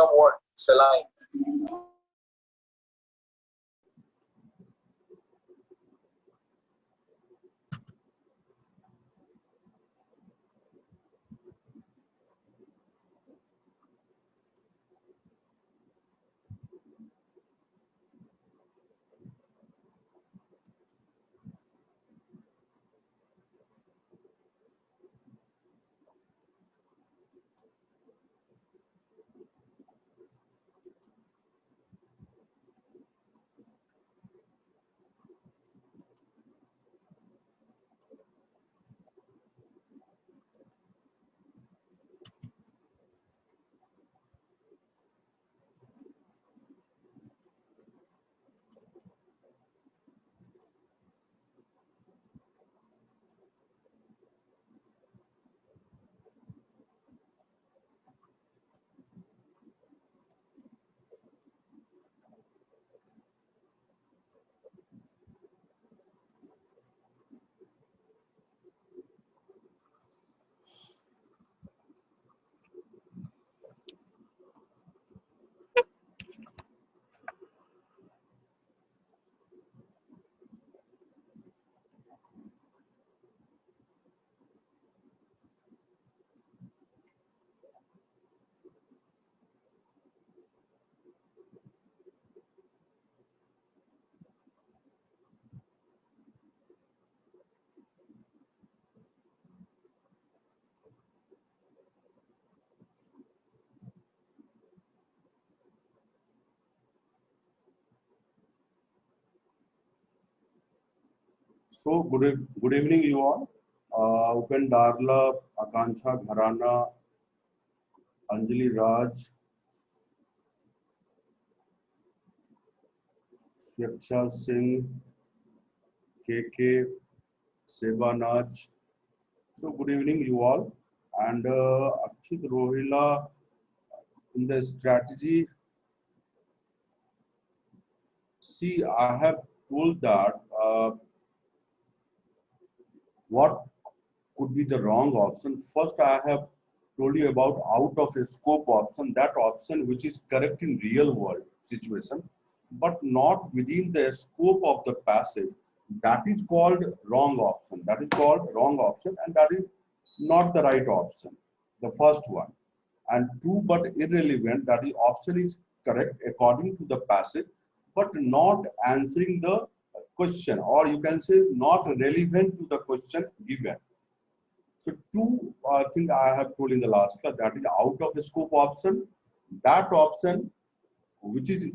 what? Saline. So good evening, you all. Upen Darla, Akanksha Gharana, Anjali Raj, Sweksha Singh, KK, Seba Naj. So good evening, you all. And Akshit Rohila in the strategy. See, I have told that what could be the wrong option. First, I have told you about out of a scope option, that option which is correct in real world situation, but not within the scope of the passage. That is called wrong option. That is called wrong option, and that is not the right option. The first one. And true but irrelevant, that is option is correct according to the passage, but not answering the question, or you can say not relevant to the question given. So two things I have told in the last class, that is out of scope option, that option which is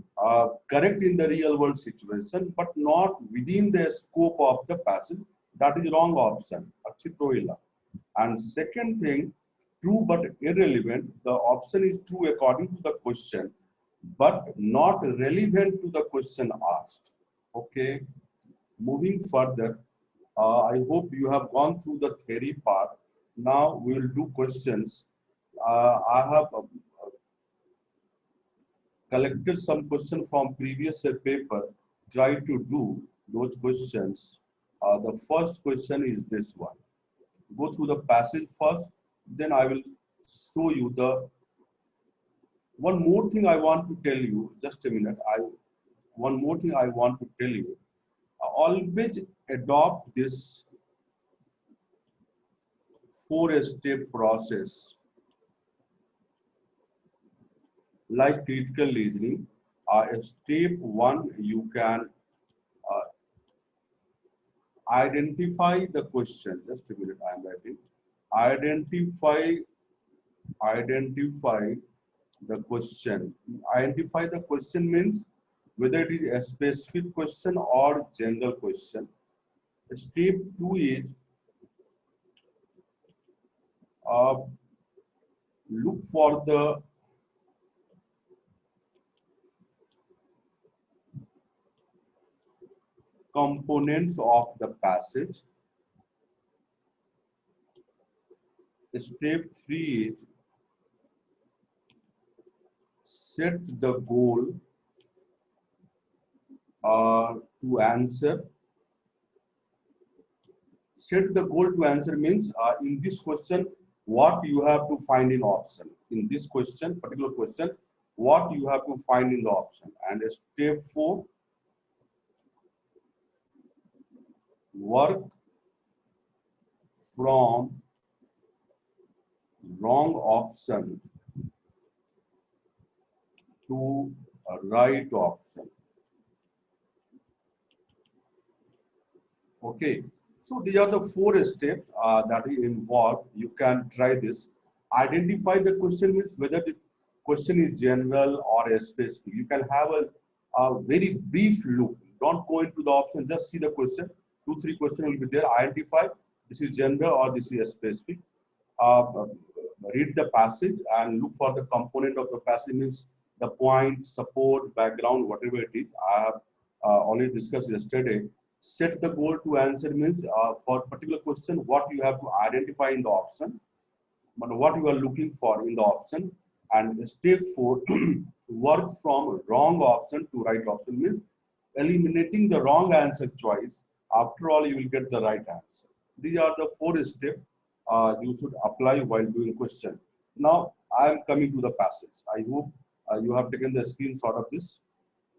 correct in the real world situation, but not within the scope of the passage, that is wrong option. Akshit Rohila. And second thing, true but irrelevant, the option is true according to the question, but not relevant to the question asked. Okay, moving further, I hope you have gone through the theory part. Now we will do questions. I have collected some questions from previous paper. Try to do those questions. The first question is this one. Go through the passage first, then I will show you the one more thing I want to tell you. Just a minute. One more thing I want to tell you. Always adopt this 4-step process like critical listening. Step 1, you can identify the question. Just a minute, I am writing. Identify the question. Identify the question means whether it is a specific question or general question. Step 2 is look for the components of the passage. Step 3 is set the goal to answer. Set the goal to answer means in this question, what you have to find in option. In this question, particular question, what you have to find in the option. And step 4, work from wrong option to a right option. Okay, so these are the 4 steps that is involved. You can try this. Identify the question means whether the question is general or specific. You can have a very brief look. Don't go into the option, just see the question. 2-3 questions will be there. Identify this is general or this is specific. Read the passage and look for the component of the passage, means the point, support, background, whatever it is. I have already discussed yesterday. Set the goal to answer means for particular question, what you have to identify in the option, but what you are looking for in the option. And step 4, work from wrong option to right option means eliminating the wrong answer choice. After all, you will get the right answer. These are the 4 steps you should apply while doing question. Now, I am coming to the passage. I hope you have taken the screenshot of this.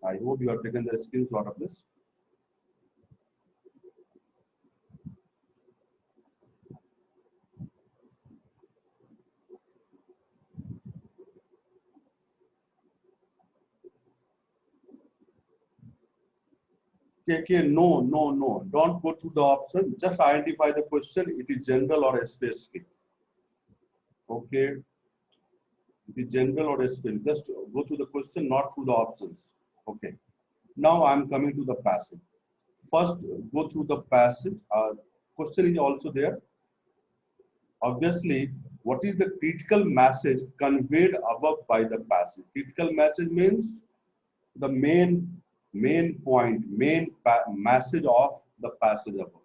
I hope you have taken the screenshot of this. Okay, no. Don't go to the option. Just identify the question. It is general or specific. Okay. It is general or specific. Just go to the question, not through the options. Okay. Now I'm coming to the passage. First, go through the passage. Question is also there. Obviously, what is the critical message conveyed above by the passage? Critical message means the main point, message of the passage above.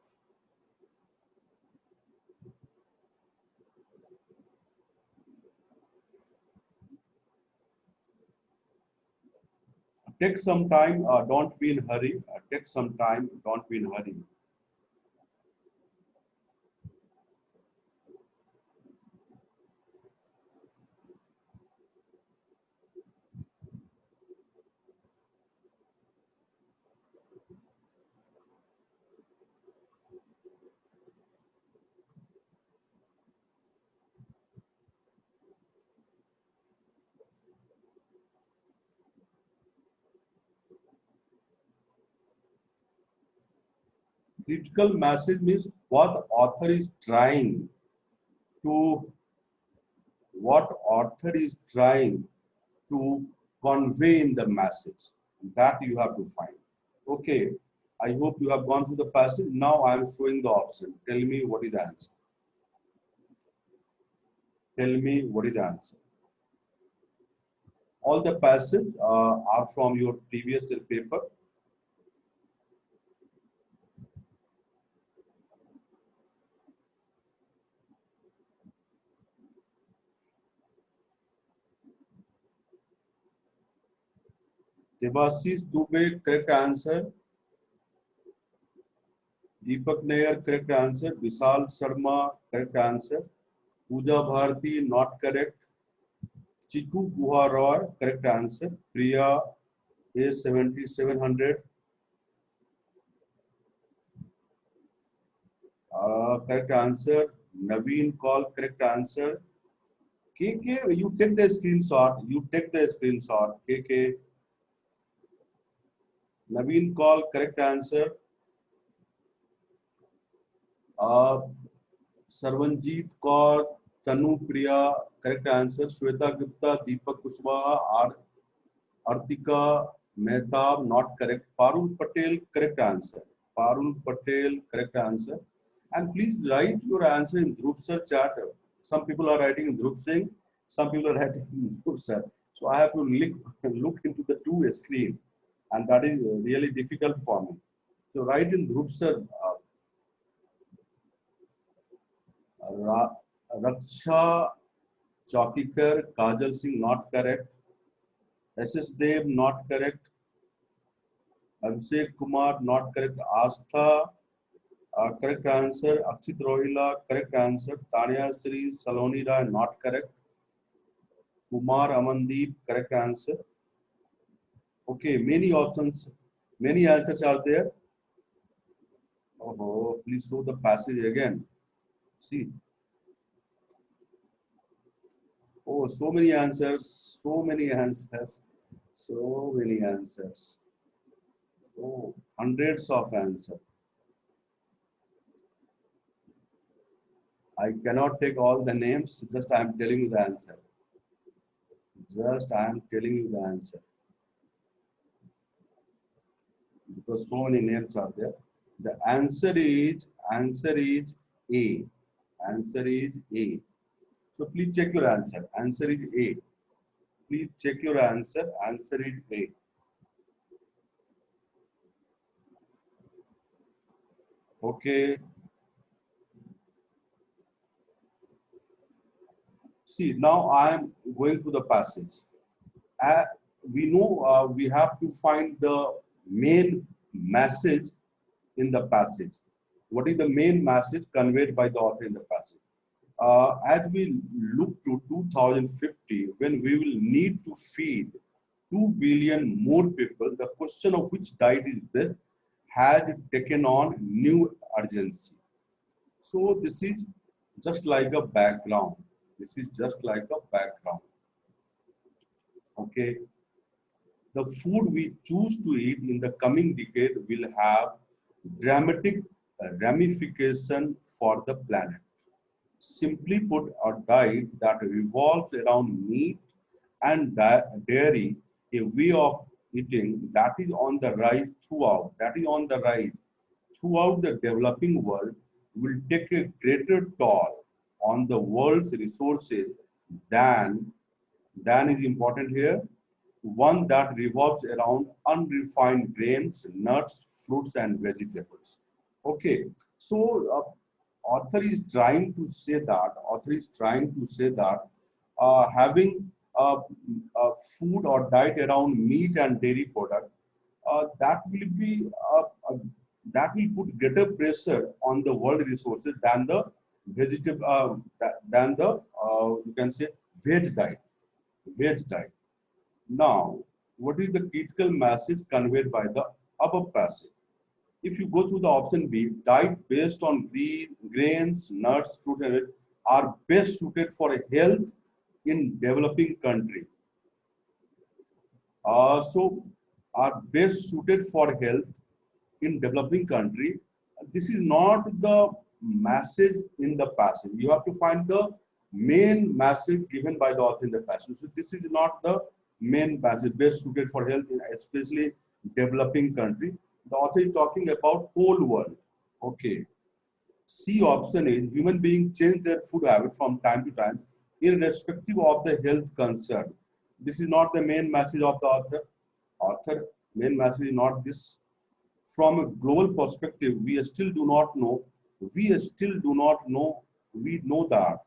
Take some time, don't be in hurry. Take some time, don't be in hurry. Critical message means what author is trying to convey in the message. That you have to find. Okay, I hope you have gone through the passage. Now I am showing the option. Tell me what is the answer. Tell me what is the answer. All the passages are from your previous year paper. Devashish Dubey, correct answer. Deepak Nair, correct answer. Vishal Sharma, correct answer. Pooja Bharti, not correct. Chiku Guha Roy, correct answer. Priya A7700, correct answer. Naveen Call, correct answer. KK, you take the screenshot. KK. Naveen Call, correct answer. Sarvanjeet Kaur, Tanu Priya, correct answer. Shweta Gupta, Deepak Kushwaha, Artika Mehtab, not correct. Parul Patel, correct answer. Correct answer. And please write your answer in group search chat. Some people are writing in group Singh, some people are writing in group search. So I have to look into the 2 screen, and that is really difficult for me. So write in group search. Raksha Chaukikar, Kajal Singh, not correct. SS Dev, not correct. Abhishek Kumar, not correct. Astha, correct answer. Akshit Rohila, correct answer. Tanya Sri Saloni Rai, not correct. Kumar, Amandeep, correct answer. Okay, many options, many answers are there. Oh, please show the passage again. See, oh, so many answers, so many answers, so many answers. Oh, hundreds of answers. I cannot take all the names, just I am telling you the answer. Just I am telling you the answer. Because so many names are there. The answer is A. Answer is A. So please check your answer. Answer is A. Please check your answer. Answer is A. Okay. See, now I am going through the passage. Uh, we know we have to find the main message in the passage. What is the main message conveyed by the author in the passage? As we look to 2050, when we will need to feed 2 billion more people, the question of which diet is best has taken on new urgency. So this is just like a background. This is just like a background. Okay. The food we choose to eat in the coming decade will have dramatic ramification for the planet. Simply put, a diet that revolves around meat and dairy, a way of eating that is on the rise throughout the developing world, will take a greater toll on the world's resources than is important here, one that revolves around unrefined grains, nuts, fruits, and vegetables. Okay, so author is trying to say that having food or diet around meat and dairy product, that will be that will put greater pressure on the world resources than the vegetable than the you can say veg diet. Veg diet. Now, what is the critical message conveyed by the above passage? If you go through the option B, diet based on grains, nuts, fruit, and veg are best suited for health in developing country. So, are best suited for health in developing country. This is not the message in the passage. You have to find the main message given by the author in the passage. So this is not the main passage best suited for health, in especially developing country. The author is talking about whole world. Okay. C option is human beings change their food habit from time to time, irrespective of the health concern. This is not the main message of the author. Author main message is not this. From a global perspective, we know that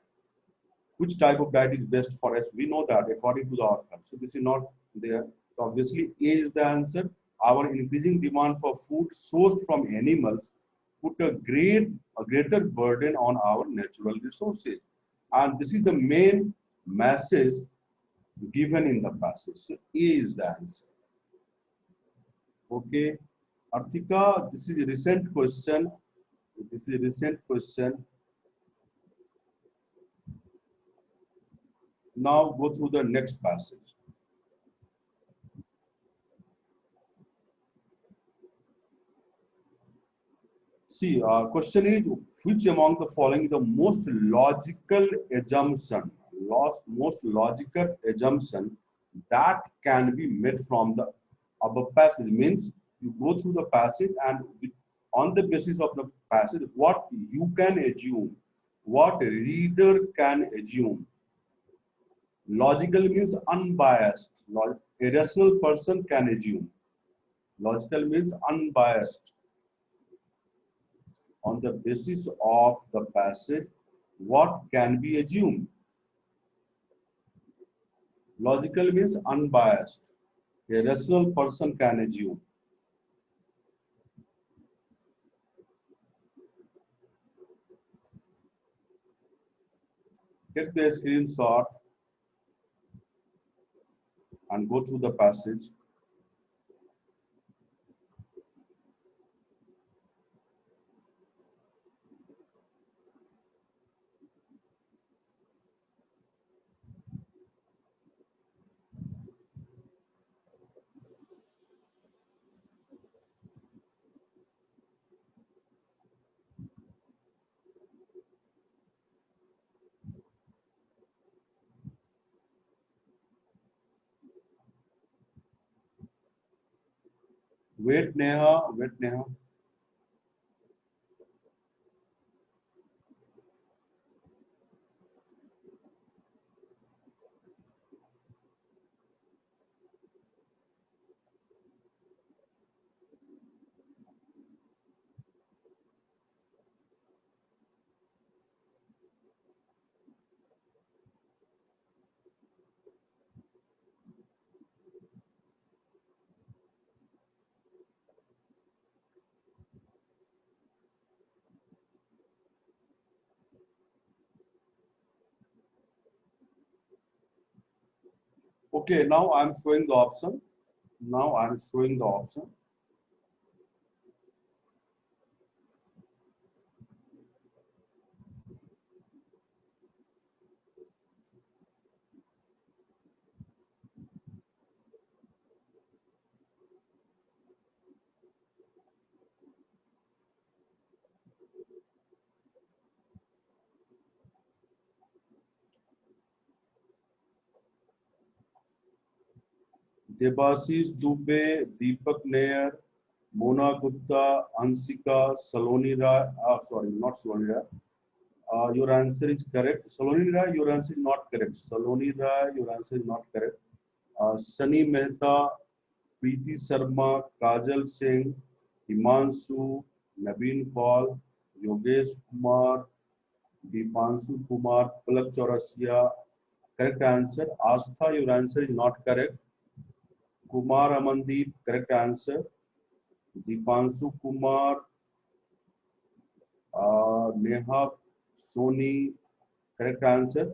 which type of diet is best for us. We know that according to the author. So this is not there. So obviously, A is the answer. Our increasing demand for food sourced from animals put a greater burden on our natural resources. And this is the main message given in the passage. So A is the answer. Okay. Artika, this is a recent question. This is a recent question. Now go through the next passage. See, question is, which among the following is the most logical assumption, most logical assumption that can be made from the above passage? Means you go through the passage and on the basis of the passage, what you can assume, what a reader can assume. Logical means unbiased. A rational person can assume. Logical means unbiased. On the basis of the passage, what can be assumed? Logical means unbiased. A rational person can assume. Take the screenshot. and go through the passage. Wait, Neha. Wait, Neha. Okay, now I'm showing the option. Now I'm showing the option. Debashish Dubey, Deepak Nair, Mona Gupta, Ansika, Saloni Rai. Sorry, not Saloni Rai. Your answer is correct. Saloni Rai, your answer is not correct. Saloni Rai, your answer is not correct. Sunny Mehta, Preeti Sharma, Kajal Singh, Himanshu, Naveen Paul, Yogesh Kumar, Dipanshu Kumar, Palak Chaurasia. Correct answer. Astha, your answer is not correct. Kumar Amandeep, correct answer. Dipanshu Kumar, Neha Soni, correct answer.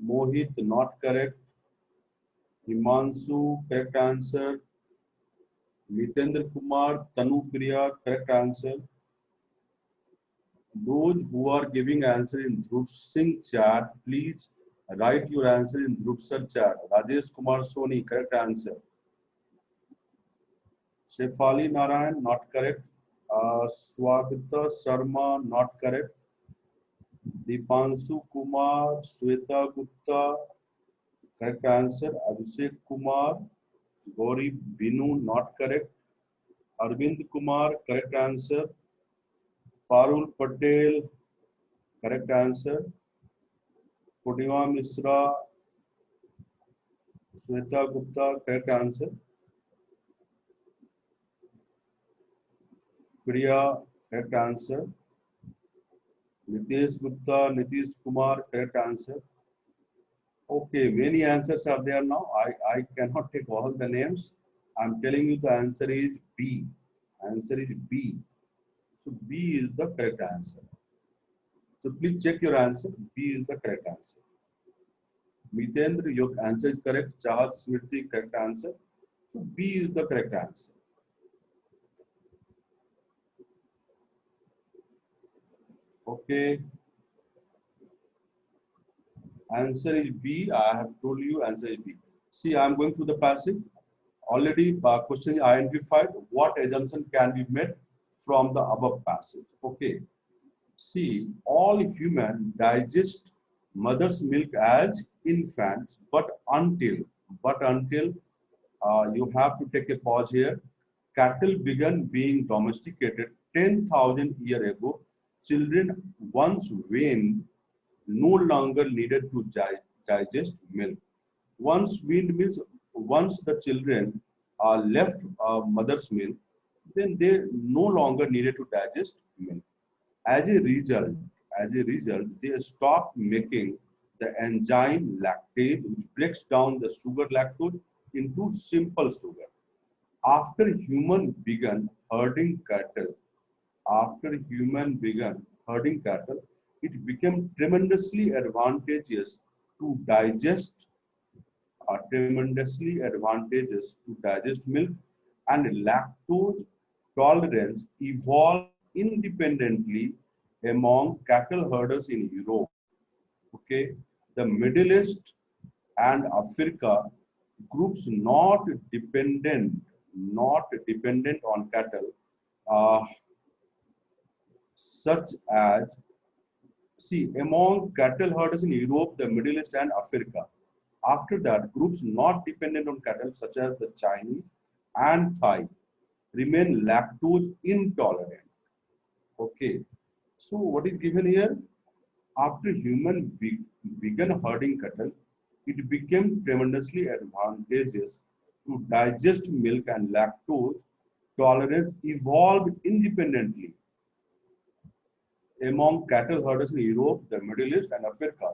Mohit, not correct. Himanshu, correct answer. Nitendra Kumar, Tanu Priya, correct answer. Those who are giving answer in Dhruv Singh chat, please write your answer in Dhruv Sir chat. Rajesh Kumar Soni, correct answer. Shefali Narayan, not correct. Swagata Sharma, not correct. Dipanshu Kumar, Sweta Gupta, correct answer. Abhishek Kumar, Gauri Binu, not correct. Arvind Kumar, correct answer. Parul Patel, correct answer. Purnima Misra, Sweta Gupta, correct answer. Priya, correct answer. Nitesh Gupta, Nitish Kumar, correct answer. Okay, many answers are there now. I cannot take all the names. I'm telling you the answer is B. Answer is B. So B is the correct answer. So please check your answer. B is the correct answer. Mitendra, your answer is correct. Chahat Smriti, correct answer. So B is the correct answer. Okay. Answer is B. I have told you answer is B. See, I'm going through the passage. Already question identified. What assumption can be made from the above passage? Okay. See, all human digest mother's milk as infants, but until you have to take a pause here. Cattle began being domesticated 10,000 years ago. Children once weaned no longer needed to digest milk. Once the children left mother's milk, then they no longer needed to digest milk. As a result, they stop making the enzyme lactate, which breaks down the sugar lactose into simple sugar. After human began herding cattle, after human began herding cattle, it became tremendously advantageous to digest milk, and lactose tolerance evolved independently among cattle herders in Europe. Okay, the Middle East and Africa groups not dependent on cattle, uh, such as see among cattle herders in Europe, the Middle East and Africa. After that, groups not dependent on cattle, such as the Chinese and Thai, remain lactose intolerant. Okay, so what is given here? After began herding cattle, it became tremendously advantageous to digest milk, and lactose tolerance evolved independently among cattle herders in Europe, the Middle East, and Africa.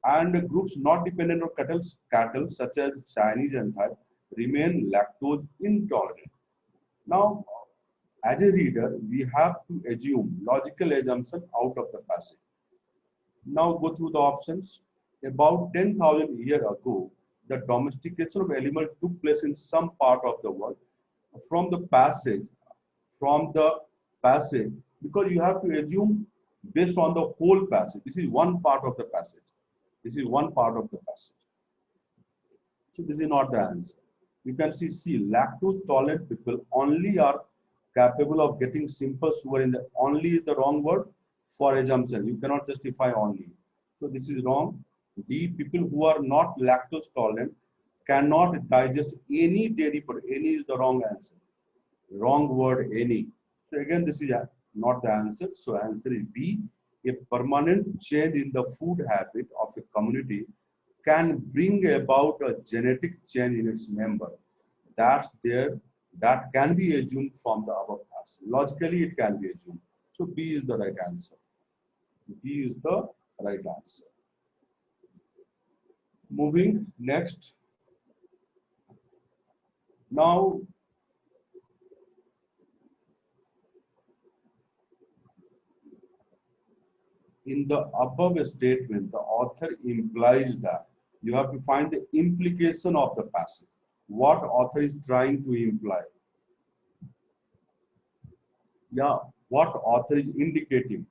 And groups not dependent on cattle such as Chinese and Thai remain lactose intolerant. Now, as a reader, we have to assume logical assumption out of the passage. Now go through the options. About 10,000 years ago, the domestication of animals took place in some part of the world. From the passage, from the passage, because you have to assume based on the whole passage. This is one part of the passage. This is one part of the passage. So this is not the answer. You can see lactose tolerant people only are capable of getting simple sugar in the only is the wrong word for assumption. You cannot justify only. So this is wrong. D, people who are not lactose tolerant cannot digest any dairy product. Any is the wrong answer. Wrong word, any. So again, this is not the answer. So answer is B. A permanent change in the food habit of a community can bring about a genetic change in its member. That's there. That can be assumed from the above passage. Logically, it can be assumed. So B is the right answer. B is the right answer. Moving next. Now, in the above statement, the author implies that you have to find the implication of the passage. What author is trying to imply? Yeah, what author is indicating?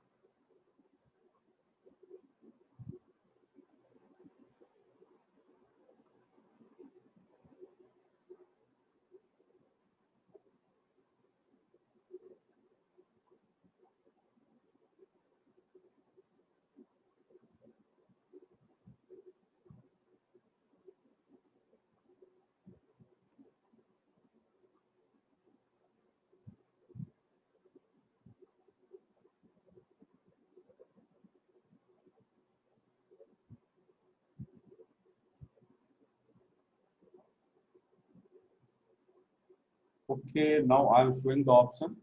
Okay, now I'm showing the option.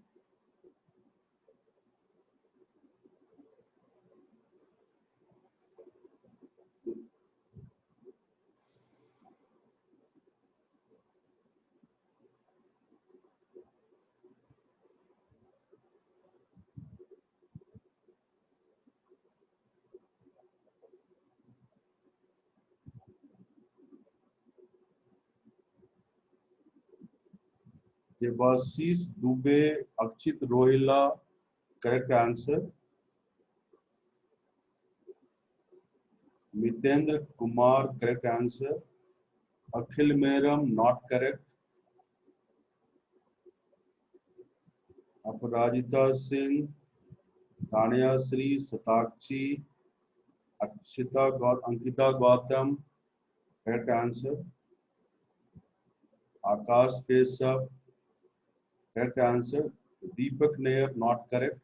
Devashish Dubey, Akshit Rohila, correct answer. Mitendra Kumar, correct answer. Akhil Meram, not correct. Aparajita Singh, Tanya Sri, Satakshi, Ankita Gautam, correct answer. Akash Keshav, correct answer. Deepak Nair, not correct.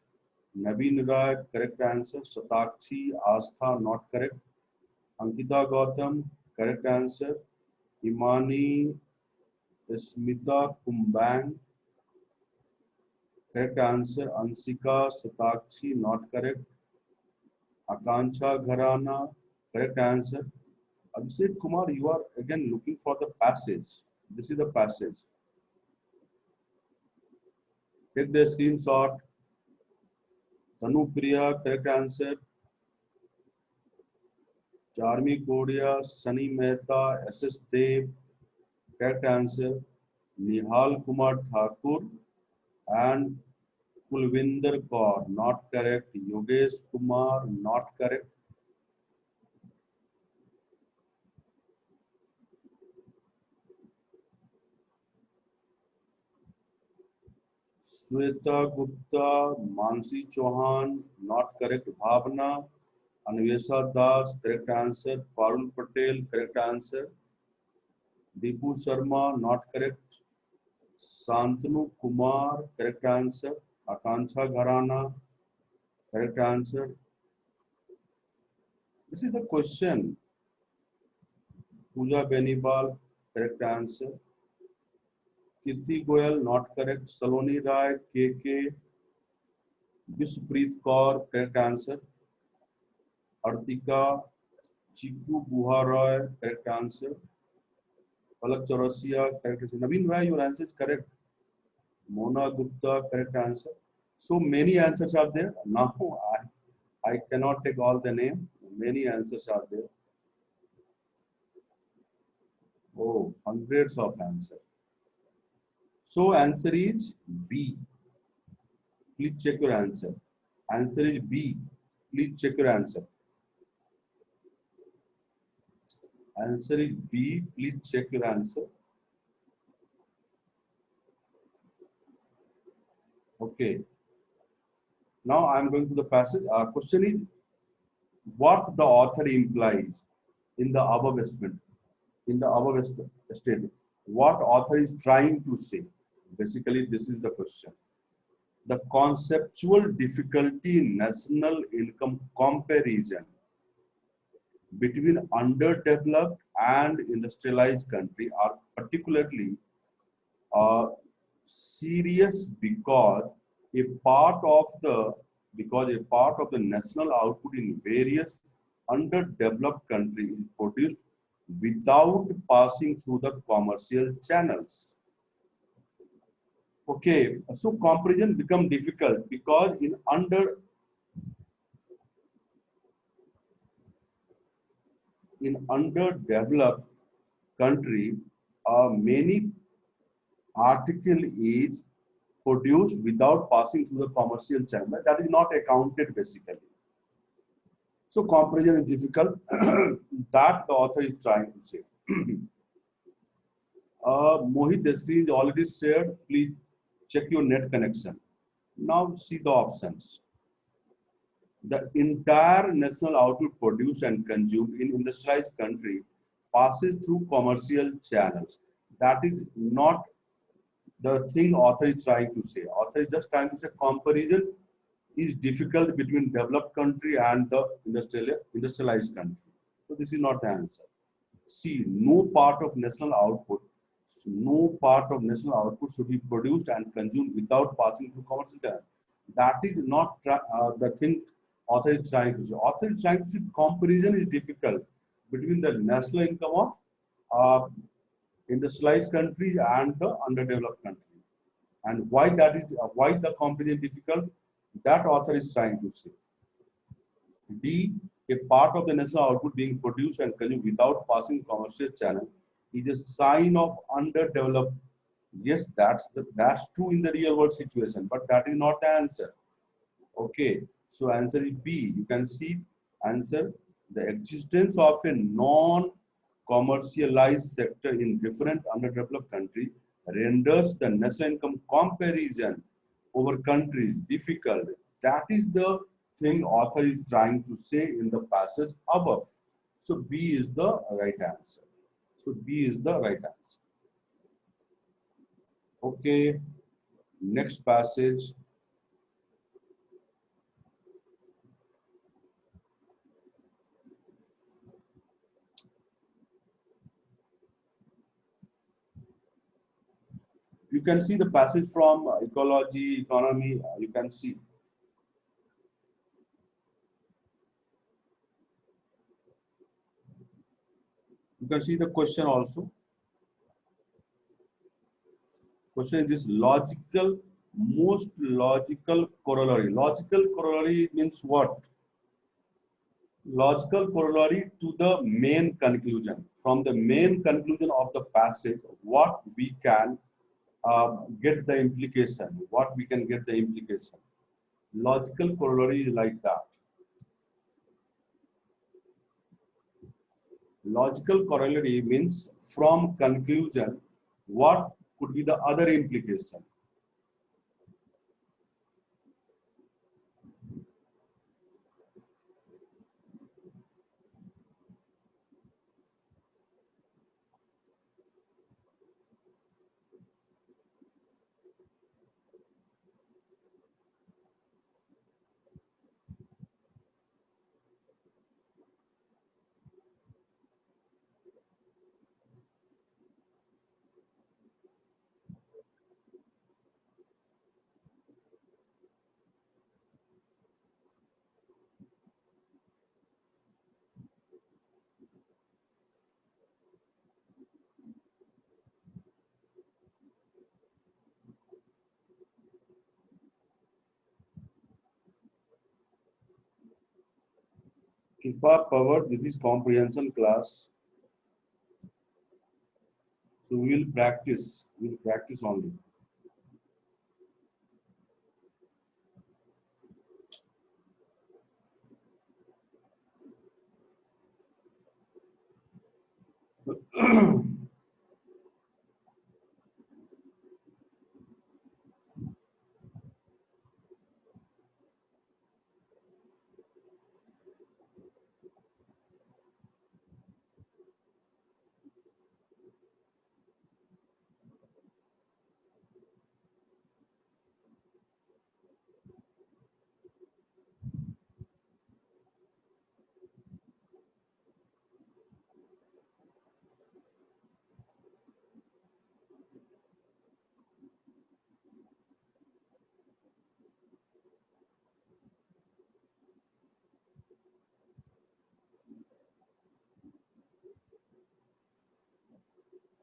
Naveen Rai, correct answer. Satakshi Astha, not correct. Ankita Gautam, correct answer. Imani Smita Kumbang, correct answer. Ansika Satakshi, not correct. Akanksha Gharana, correct answer. Abhishek Kumar, you are again looking for the passage. This is the passage. Take the screenshot. Tanupriya, correct answer. Charmi Kodia, Sunny Mehta, S.S. Dev, correct answer. Nihal Kumar Thakur and Kulvinder Kaur, not correct. Yogesh Kumar, not correct. Sweta Gupta, Mansi Chauhan, not correct. Bhavna, Anvesha Das, correct answer. Parul Patel, correct answer. Deepu Sharma, not correct. Santanu Kumar, correct answer. Akanksha Gharana, correct answer. This is the question. Pooja Benibal, correct answer. Kirti Goyal, not correct. Saloni Rai, KK, Vishpreet Kaur, correct answer. Artika, Chiku Buharoy, correct answer. Palak Chaurasia, correct answer. Naveen Rai, your answer is correct. Mona Gupta, correct answer. So many answers are there. Now I cannot take all the name. Many answers are there. Oh, hundreds of answers. So answer is B. Please check your answer. Answer is B. Please check your answer. Answer is B. Please check your answer. Okay. Now I am going to the passage. Question is what the author implies in the above statement. In the above statement, what author is trying to say? Basically, this is the question. The conceptual difficulty in national income comparison between underdeveloped and industrialized country are particularly serious a part of the because a part of the national output in various underdeveloped countries is produced without passing through the commercial channels. Okay, so comparison become difficult because in underdeveloped country, many article is produced without passing through the commercial channel. That is not accounted basically. So comparison is difficult. That the author is trying to say. Mohit, the screen is already shared. Please check your net connection. Now see the options. The entire national output produced and consumed in industrialized country passes through commercial channels. That is not the thing author is trying to say. Author is just trying to say comparison is difficult between developed country and the industrialized country. So this is not the answer. See, no part of national output should be produced and consumed without passing through commercial channel. That is not the thing author is trying to say. Author is trying to say comparison is difficult between the national income of industrialized countries and the underdeveloped countries. And why that is why the comparison difficult? That author is trying to say. D, a part of the national output being produced and consumed without passing commercial channel is a sign of underdeveloped. Yes, that's true in the real world situation, but that is not the answer. Okay, so answer is B. You can see answer, the existence of a non-commercialized sector in different underdeveloped countries renders the national income comparison over countries difficult. That is the thing author is trying to say in the passage above. So B is the right answer. So B is the right answer. Okay, next passage. You can see the passage from ecology, economy, you can see. You can see the question also. Question is this: logical most logical corollary. Logical corollary means what? Logical corollary to the main conclusion. From the main conclusion of the passage, what we can get the implication, what we can get the implication. Logical corollary is like that. Logical corollary means from conclusion, what could be the other implication? Kripa Power, this is comprehension class. So we'll practice only.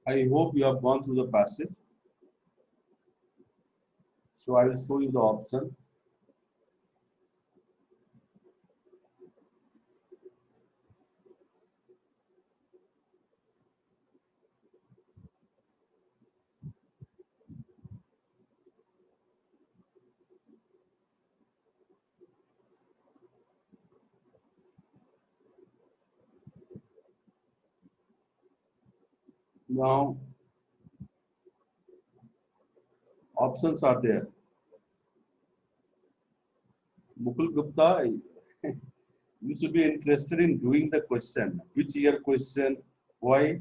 I hope you have gone through the passage. So I will show you the option. Now, options are there. Mukul Gupta, you should be interested in doing the question. Which year question? Why?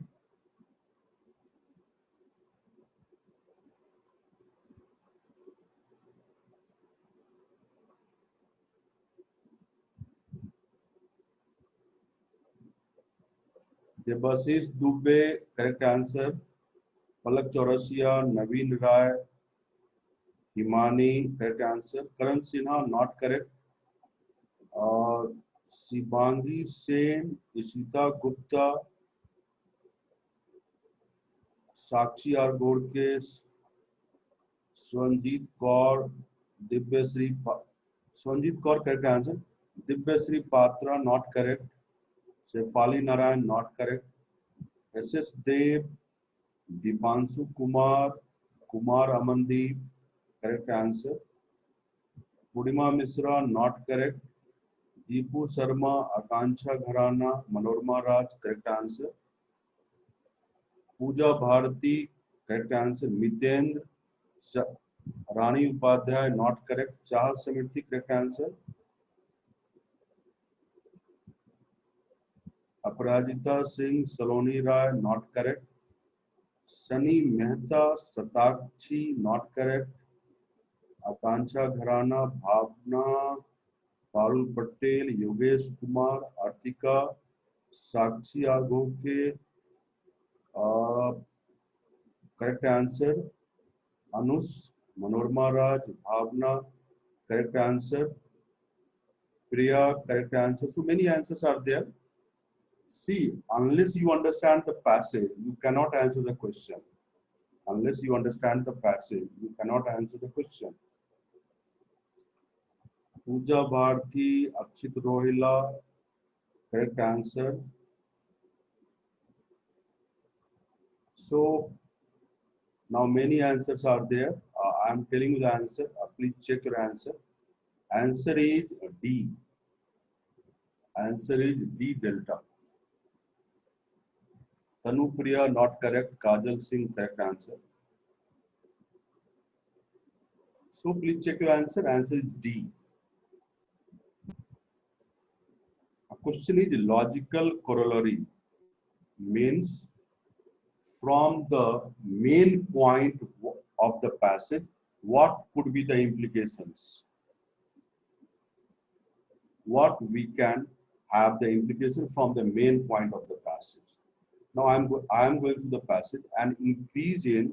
Debasis Dubey, correct answer. Palak Chaurasia, Naveen Rai, Himani, correct answer. Karan Sinha, not correct. Shibangi Sen, Ishita Gupta, Sakshi R. Godke, Swanjit Kaur, Divyasri, Swanjit Kaur, correct answer. Divyasri Patra, not correct. Shefali Narayan, not correct. S.S. Dev, Dipanshu Kumar, Kumar Amandeep, correct answer. Purnima Misra, not correct. Deepu Sharma, Akanksha Gharana, Manorma Raj, correct answer. Pooja Bharati, correct answer. Mitendra, Rani Upadhyay, not correct. Chahat Samriti, correct answer. Aparajita Singh, Saloni Rai, not correct. Sunny Mehta, Satakshi, not correct. Akanksha Gharana, Bhavna, Parul Patel, Yogesh Kumar, Artika, Sakshi Agoke, correct answer. Anush, Manorma Raj, Bhavna, correct answer. Priya, correct answer. So many answers are there. See, unless you understand the passage, you cannot answer the question. Unless you understand the passage, you cannot answer the question. Pooja Bharti, Akshit Rohila, correct answer. So now many answers are there. I am telling you the answer. Please check your answer. Answer is D. Answer is D delta. Tanupriya not correct. Kajal Singh correct answer. So please check your answer. Answer is D. A question is logical corollary means from the main point of the passage, what could be the implications? What we can have the implication from the main point of the passage. Now I am going to the passage and increase in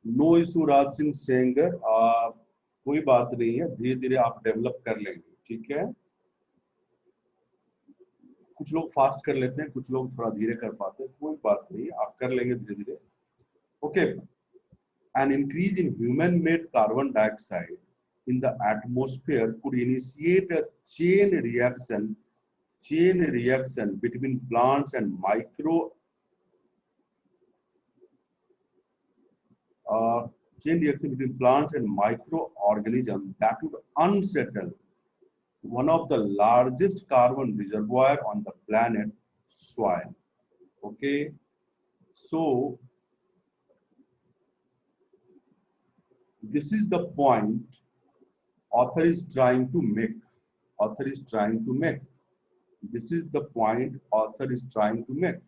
no issue Raj Singh Sengar कोई बात नहीं है, धीरे धीरे आप develop कर लेंगे, ठीक है। कुछ लोग फास्ट कर लेते हैं, कुछ लोग थोड़ा धीरे कर पाते हैं, कोई बात नहीं, आप कर लेंगे धीरे धीरे। Okay, an increase in human made carbon dioxide in the atmosphere could initiate a chain reaction between plants and chain reaction between plants and microorganisms that would unsettle one of the largest carbon reservoir on the planet, soil. Okay, so this is the point author is trying to make. This is the point author is trying to make.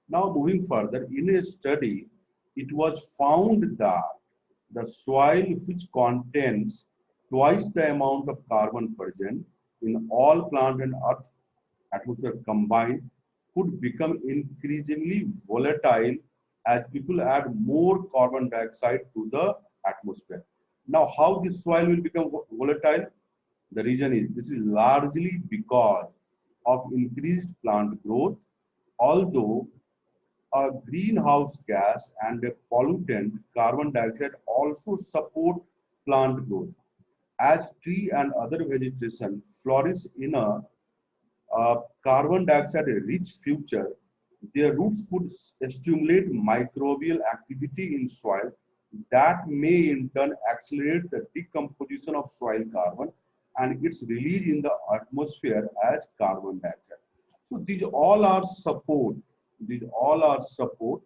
Now moving further, in a study, it was found that the soil which contains twice the amount of carbon present in all plant and earth atmosphere combined could become increasingly volatile as people add more carbon dioxide to the atmosphere. Now, how this soil will become volatile? The reason is this is largely because of increased plant growth, although a greenhouse gas and a pollutant, carbon dioxide, also support plant growth. As tree and other vegetation flourish in a carbon dioxide rich future, their roots could stimulate microbial activity in soil that may in turn accelerate the decomposition of soil carbon and its release in the atmosphere as carbon dioxide. So these all are support. These all are support.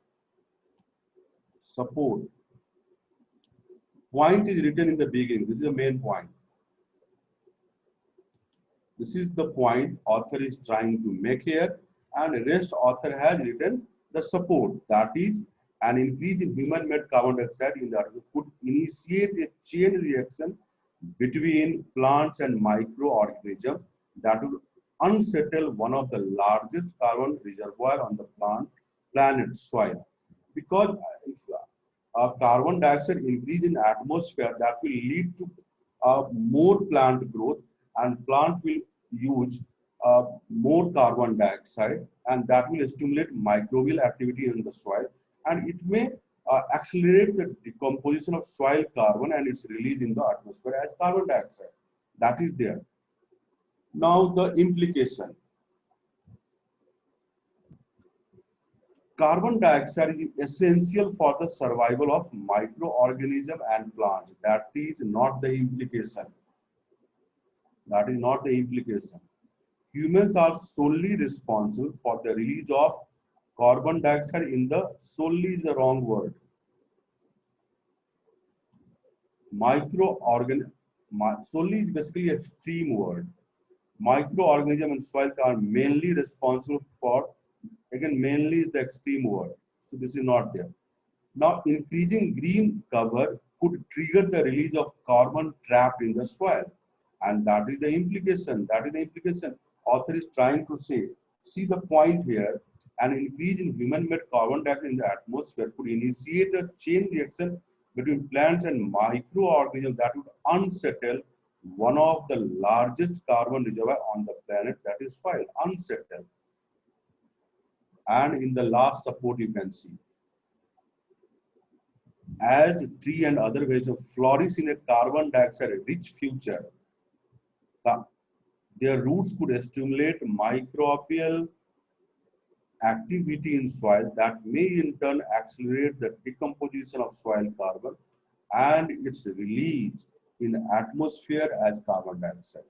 Point is written in the beginning. This is the main point. This is the point author is trying to make here, and rest author has written the support. That is, an increase in human-made carbon dioxide in the atmosphere could initiate a chain reaction between plants and microorganisms that would unsettle one of the largest carbon reservoir on the planet soil. Because if carbon dioxide increase in atmosphere, that will lead to more plant growth, and plant will use more carbon dioxide, and that will stimulate microbial activity in the soil, and it may accelerate the decomposition of soil carbon and its release in the atmosphere as carbon dioxide. That is there. Now the implication. Carbon dioxide is essential for the survival of microorganisms and plants. That is not the implication. That is not the implication. Humans are solely responsible for the release of carbon dioxide in the, solely is the wrong word. Solely is basically a extreme word. Microorganism and soil are mainly responsible for, again, mainly is the extreme word. So this is not there. Now, increasing green cover could trigger the release of carbon trapped in the soil. And that is the implication. That is the implication author is trying to say. See the point here. An increase in human-made carbon dioxide in the atmosphere could initiate a chain reaction between plants and microorganisms that would unsettle one of the largest carbon reservoir on the planet, that is soil, unsettle. And in the last support you can see, as tree and other vegetables flourish in a carbon dioxide rich future, their roots could stimulate microbial activity in soil that may in turn accelerate the decomposition of soil carbon and its release in the atmosphere as carbon dioxide.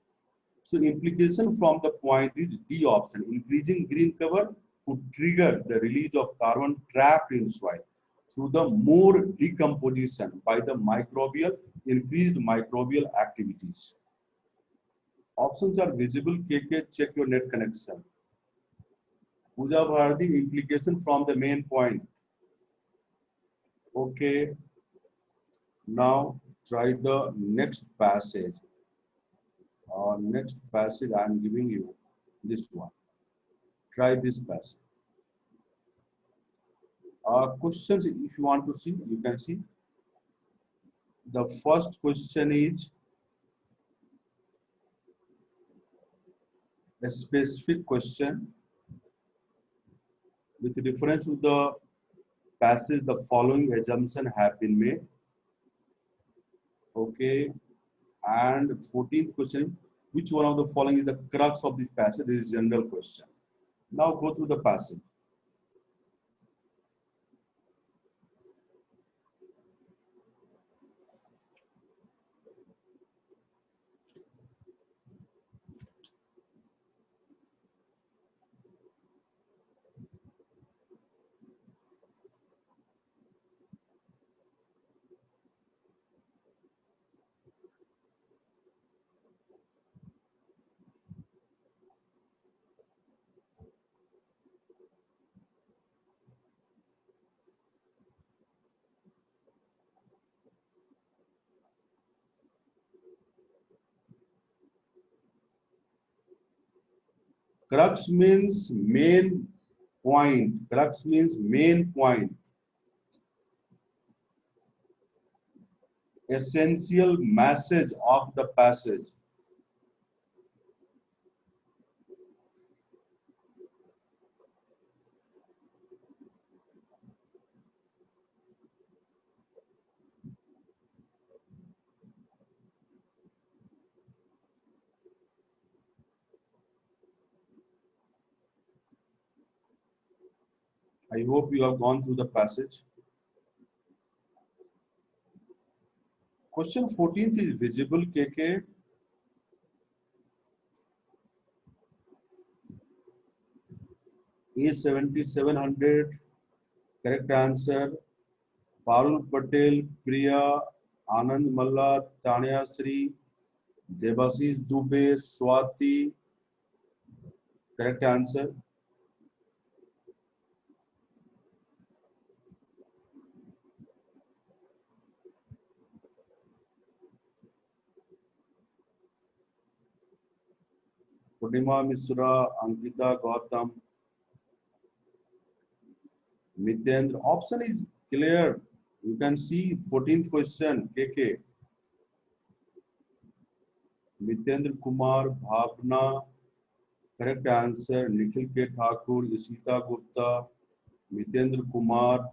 So implication from the point is D option. Increasing green cover could trigger the release of carbon trapped in soil through the more decomposition by the increased microbial activities. Options are visible. KK, check your net connection. Pooja Bharati, implication from the main point. Okay, now try the next passage. Next passage I am giving you this one. Try this passage. Questions, if you want to see, you can see. The first question is a specific question with reference to the passage. The following assumption have been made. Okay, and 14th question, which one of the following is the crux of this passage? This is general question. Now go through the passage. Crux means main point. Crux means main point. Essential message of the passage. I hope you have gone through the passage. Question 14th is visible, KK. A7700, correct answer. Parul Patel, Priya, Anand Malla, Tanya Sri, Devasis Dubey, Swati, correct answer. Purnima Misra, Ankita Gautam, Mitendra. Option is clear. You can see 14th question, KK. Mitendra Kumar, Bhavna, correct answer. Nikhil K. Thakur, Isita Gupta, Mitendra Kumar,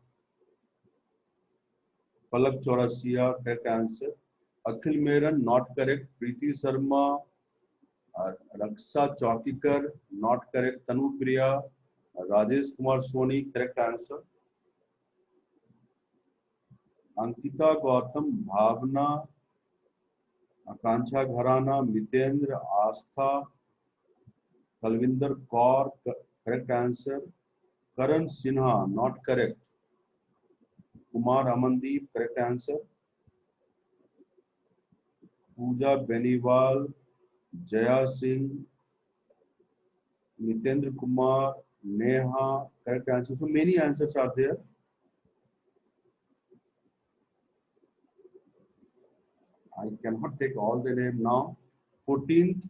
Palak Chaurasia, correct answer. Akhil Meran, not correct. Preeti Sharma, Raksha Chaukikar, not correct. Tanu Priya, Rajesh Kumar Soni, correct answer. Ankita Gautam, Bhavna, Akanksha Gharana, Mitendra, Astha, Kalvinder Kaur, correct answer. Karan Sinha, not correct. Kumar Amandeep, correct answer. Pooja Beniwal, Jaya Singh, Nitendra Kumar, Neha, correct answer. So many answers are there. I cannot take all the name now. 14th.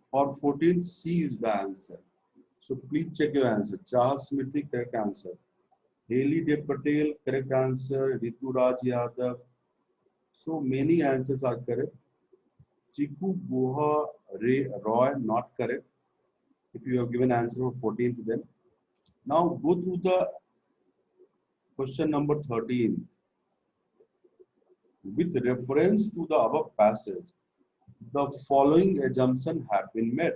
For 14th, C is the answer. So please check your answer. Chaha Smriti, correct answer. Haley De Patel, correct answer. Ritu Raj Yadav. So many answers are correct. Chiku Guha Roy, not correct. If you have given answer for 14th, then now go through the question number 13. With reference to the above passage, the following assumption have been made.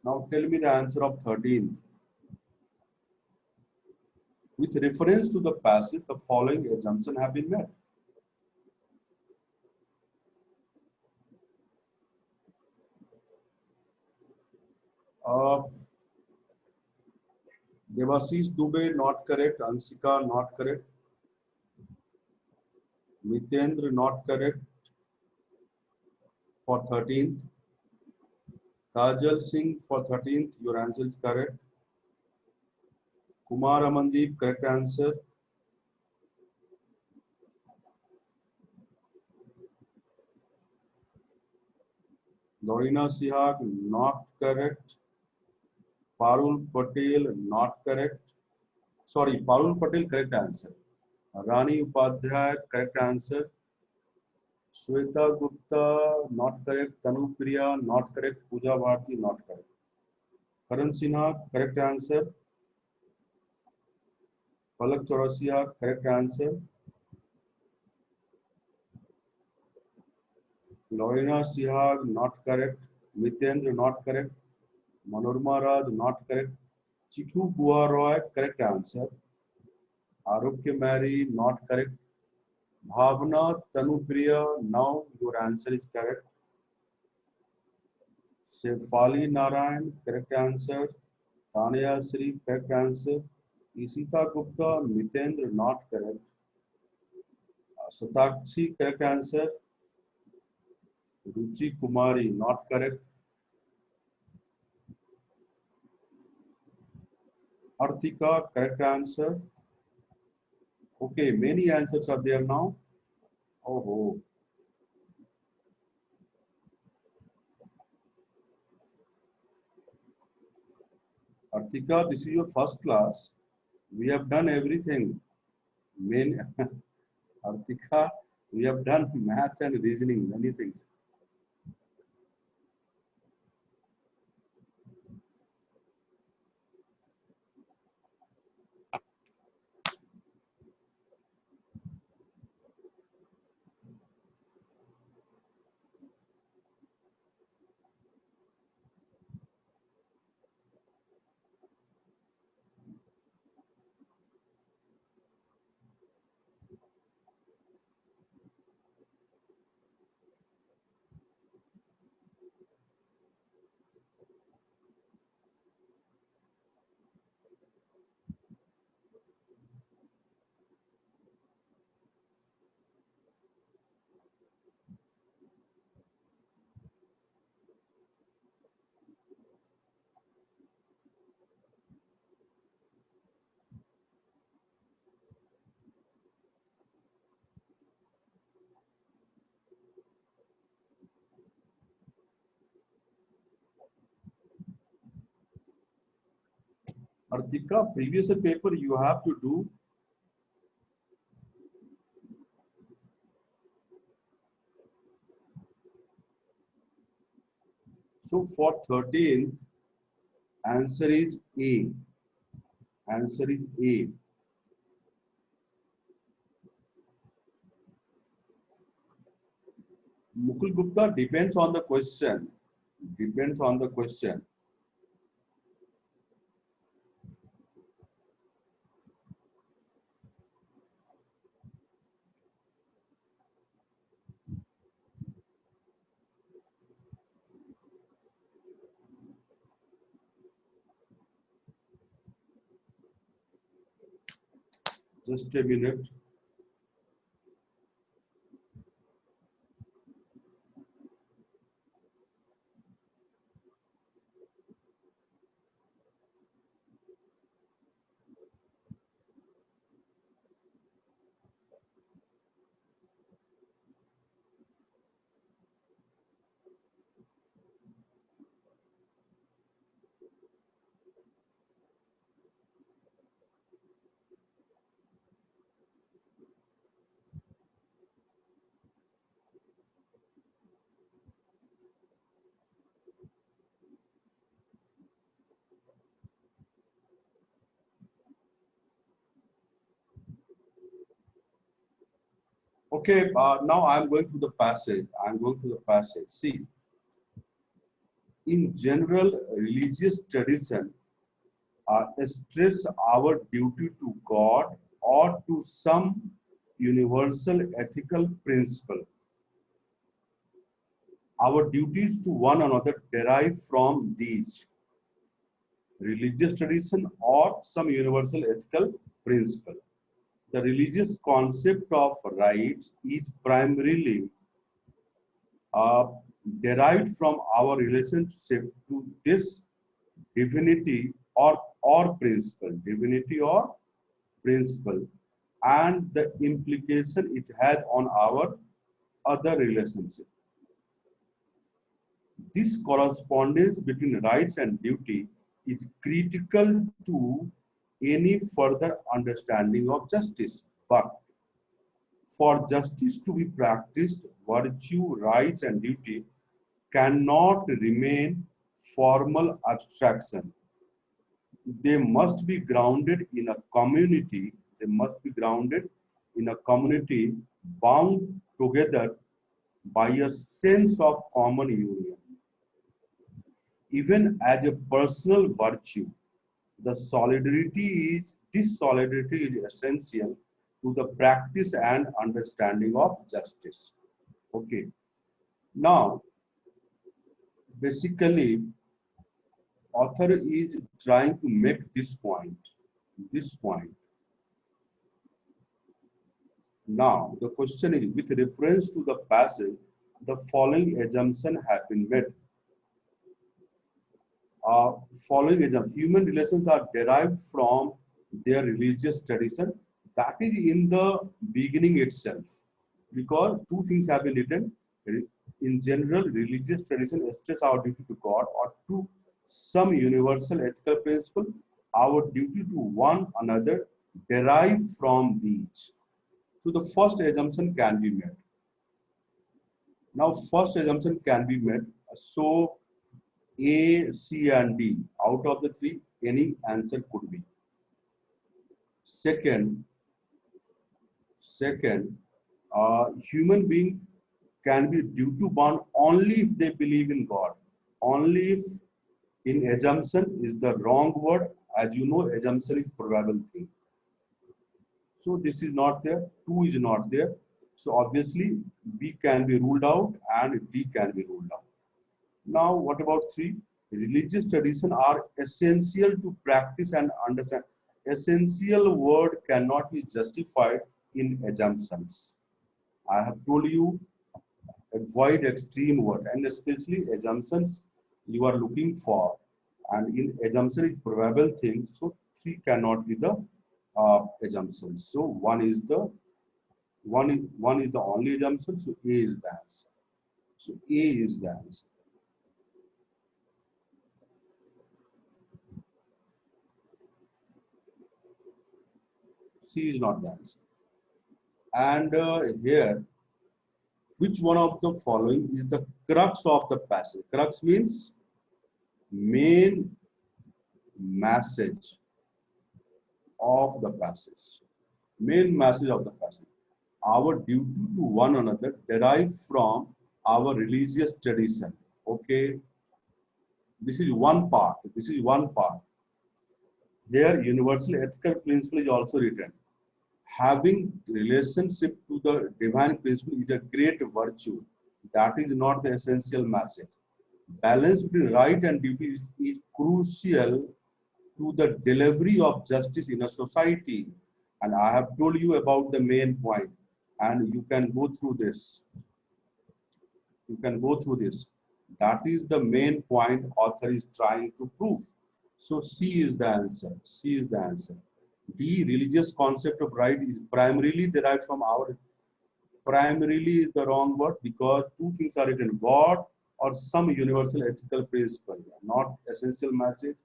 Now tell me the answer of 13th. With reference to the passage, the following assumption have been made. Uh, Devashish Dubey, not correct. Ansika, not correct. Mitendra, not correct for 13th. Kajal Singh for 13th, your answer is correct. Kumar Amandeep, correct answer. Lorina Sihag, not correct. Parul Patel, not correct. Sorry, Parul Patel, correct answer. Rani Upadhyay, correct answer. Shweta Gupta, not correct. Tanu Priya, not correct. Pooja Bharti, not correct. Karan Sinha, correct answer. Palak Chaurasia, correct answer. Lorena Sihag, not correct. Mitendra, not correct. Manorma Raj, not correct. Chiku Bua Roy, correct answer. Arokya Mary, not correct. Bhavna Tanupriya, now your answer is correct. Shefali Narayan, correct answer. Tanya Sri, correct answer. Isita Gupta, Mitendra, not correct. Satakshi, correct answer. Ruchi Kumari, not correct. Artika, correct answer. Okay, many answers are there now. Oh, Artika, this is your first class. We have done everything. Main Artika, we have done maths and reasoning, many things. Artika, previous paper you have to do. So for 13th, answer is A. Answer is A. Mukul Gupta, depends on the question. Depends on the question. Just a minute. Okay, now I'm going to the passage. I'm going to the passage. See, in general, religious tradition stress our duty to God or to some universal ethical principle. Our duties to one another derive from these religious tradition or some universal ethical principle. The religious concept of rights is primarily uh, derived from our relationship to this divinity or principle, and the implication it has on our other relationship. This correspondence between rights and duty is critical to any further understanding of justice. But for justice to be practiced, virtue, rights, and duty cannot remain formal abstraction. They must be grounded in a community. They must be grounded in a community bound together by a sense of common union. Even as a personal virtue, this solidarity is essential to the practice and understanding of justice. Okay. Now, basically, author is trying to make this point. This point. Now, the question is, with reference to the passage, the following assumption have been made. Following assumption, human relations are derived from their religious tradition. That is in the beginning itself. Because two things have been written. In general, religious tradition stress our duty to God or to some universal ethical principle. Our duty to one another derive from these. So the first assumption can be met. Now, first assumption can be met. So A, C, and D. Out of the three, any answer could be. Second, human being can be duty bound only if they believe in God. Only if in assumption is the wrong word. As you know, assumption is probable thing. So this is not there. 2 is not there. So obviously B can be ruled out and D can be ruled out. Now what about 3? Religious traditions are essential to practice and understand. Essential word cannot be justified in assumptions. I have told you, avoid extreme words and especially assumptions you are looking for. And in assumption is probable thing. So 3 cannot be the assumption. So one is the only assumption. So A is the answer. So A is the answer. C is not the answer. And here, which one of the following is the crux of the passage? Crux means main message of the passage. Main message of the passage. Our duty to one another derive from our religious tradition. Okay. This is one part. This is one part. Here, universal ethical principle is also written. Having relationship to the divine principle is a great virtue. That is not the essential message. Balance between right and duty is crucial to the delivery of justice in a society. And I have told you about the main point, and you can go through this. You can go through this. That is the main point author is trying to prove. So C is the answer. C is the answer. The religious concept of right is primarily derived from our. Primarily is the wrong word because two things are written: God or some universal ethical principle. Not essential message.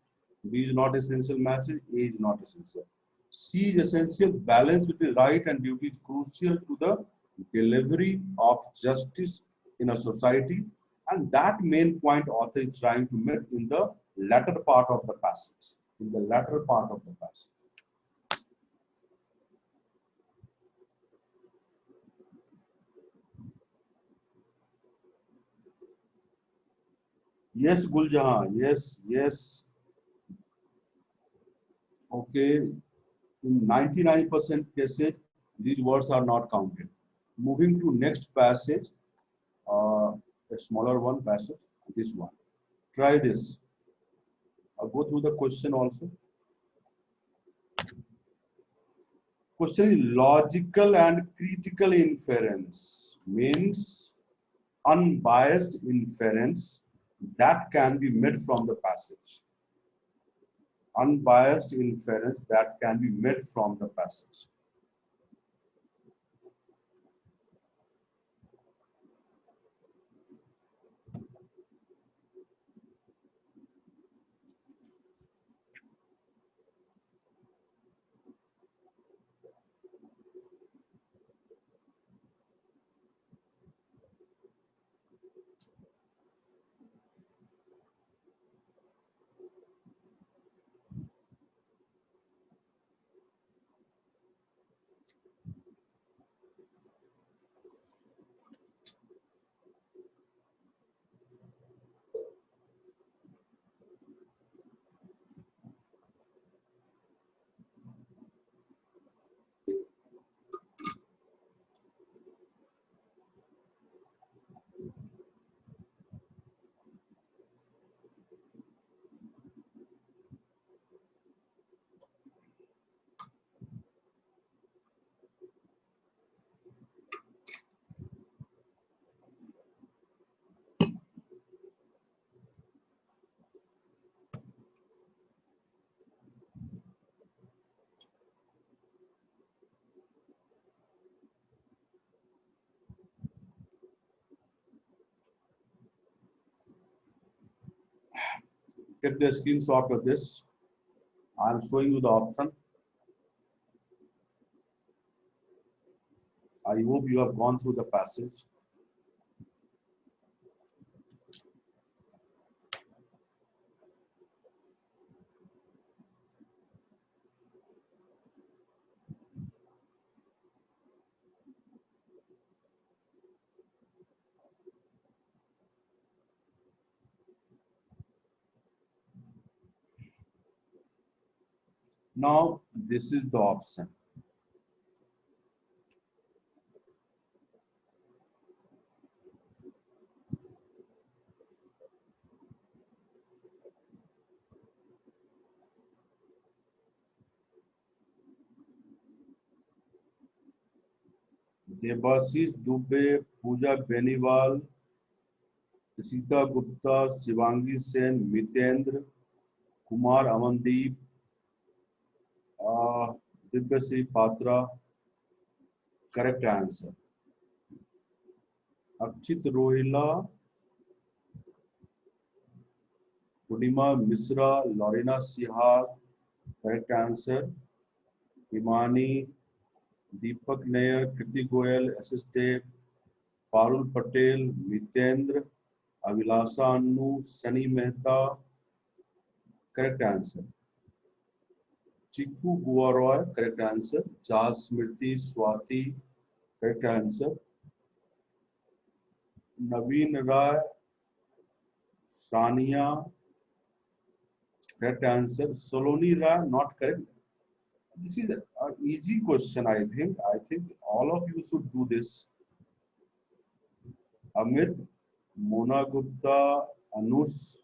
B is not essential message. A is not essential. C is essential. Balance between right and duty is crucial to the delivery of justice in a society, and that main point author is trying to make in the latter part of the passage. In the latter part of the passage. Yes, Guljahan. Yes, yes. Okay. In 99% cases, these words are not counted. Moving to next passage, a smaller one passage, this one. Try this. I'll go through the question also. Question is logical and critical inference means unbiased inference that can be made from the passage. Unbiased inference that can be made from the passage. Get the screenshot of this. I'm showing you the option. I hope you have gone through the passage. Now, this is the option. Debashish Dubey, Pooja Beniwal, Sita Gupta, Shivangi Sen, Mitendra, Kumar Amandeep, Divyasri Patra. Correct answer. Akshit Rohila, Purnima Misra, Lorena Sihar. Correct answer. Himani, Deepak Nair, Kriti Goyal, assistant. Parul Patel, Mitendra, Avilasa Annu, Sunny Mehta. Correct answer. Chiku Guaroy, correct answer. Jazz Smriti, Swati, correct answer. Naveen Rai, Sania, correct answer. Soloni Rai, not correct. This is an easy question, I think. I think all of you should do this. Amit, Mona Gupta, Anush,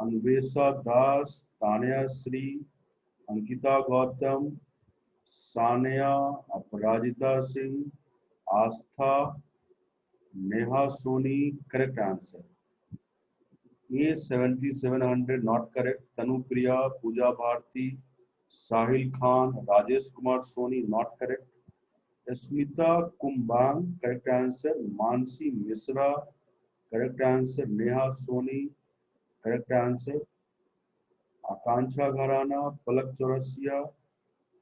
Anvesa Das, Tanya Sri, Ankita Gautam, Sania, Aparajita Singh, Astha, Neha Soni, correct answer. A 7700 not correct. Tanupriya, Pooja Bharti, Sahil Khan, Rajesh Kumar Soni not correct. Smita Kumbang, correct answer. Mansi Misra, correct answer. Neha Soni, correct answer. Akanksha Gharana, Palak Chaurasia,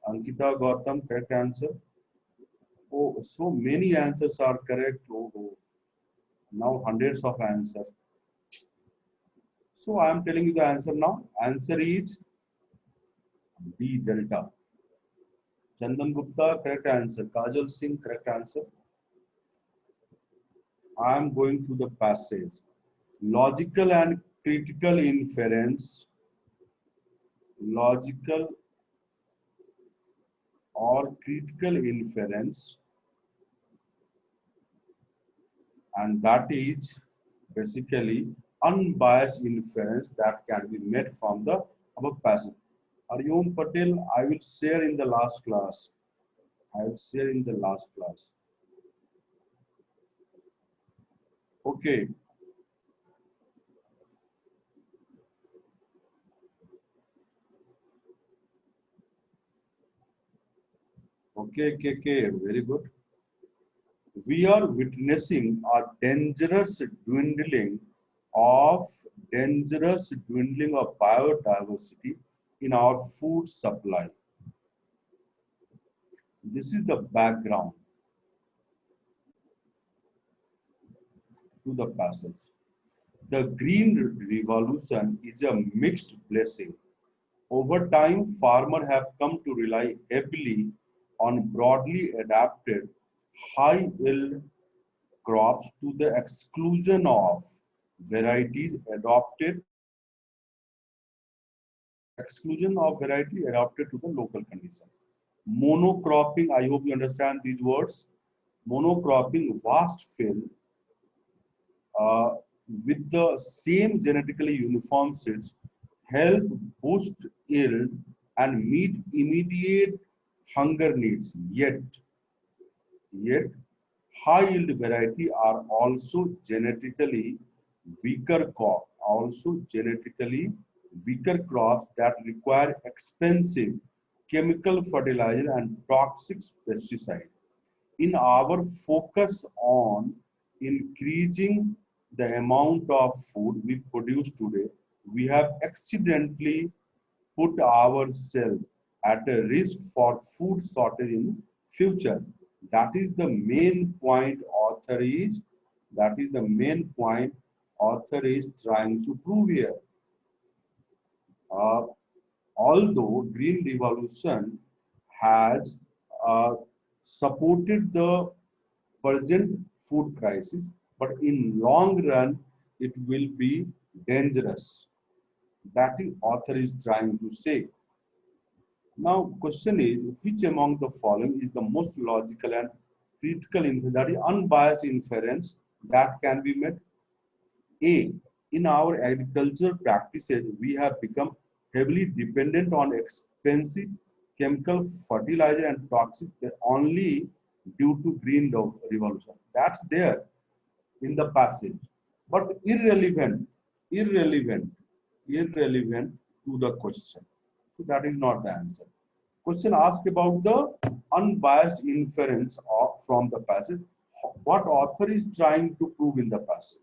Ankita Gautam, correct answer. Oh, so many answers are correct. Oh. Now hundreds of answers. So I am telling you the answer now. Answer is D delta. Chandan Gupta, correct answer. Kajal Singh, correct answer. I am going to the passage. Logical and critical inference, logical or critical inference, and that is basically unbiased inference that can be made from the above passage. Aryom Patel, I will share in the last class. I will share in the last class. Okay. Okay, KK, very good. We are witnessing a of dangerous dwindling of biodiversity in our food supply. This is the background to the passage. The Green Revolution is a mixed blessing. Over time, farmers have come to rely heavily on broadly adapted, high-yield crops to the exclusion of variety adapted to the local condition. Monocropping, I hope you understand these words. Monocropping, vast field uh, with the same genetically uniform seeds help boost yield and meet immediate hunger needs. Yet high yield variety are also genetically weaker crops that require expensive chemical fertilizer and toxic pesticide. In our focus on increasing the amount of food we produce today, we have accidentally put ourselves at a risk for food shortage in future. That is the main point author is trying to prove here. Uh, Although Green Revolution has supported the present food crisis, but in long run it will be dangerous. That is author is trying to say. Now, question is, which among the following is the most logical and critical inference, that is unbiased inference that can be made? A, in our agricultural practices, we have become heavily dependent on expensive chemical fertilizer and toxic only due to green revolution. That's there in the passage, but irrelevant to the question. So that is not the answer. Question asked about the unbiased inference from the passage. What author is trying to prove in the passage?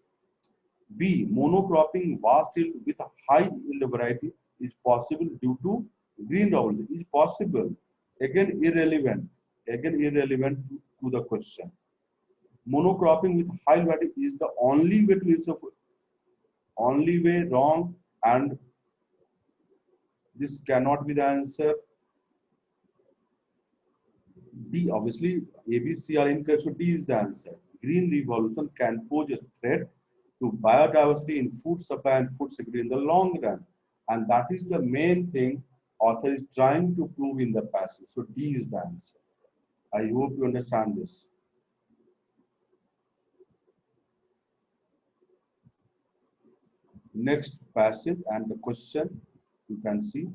B. Monocropping vast yield with a high yield variety is possible due to green revolution. Is possible. Again irrelevant. To the question. Monocropping with high variety is the only way to ensure food. Only way wrong, and this cannot be the answer. D, obviously A, B, C are incorrect, so D is the answer. Green revolution can pose a threat to biodiversity in food supply and food security in the long run, and that is the main thing author is trying to prove in the passage. So D is the answer. I hope you understand this. Next passage and the question you can see.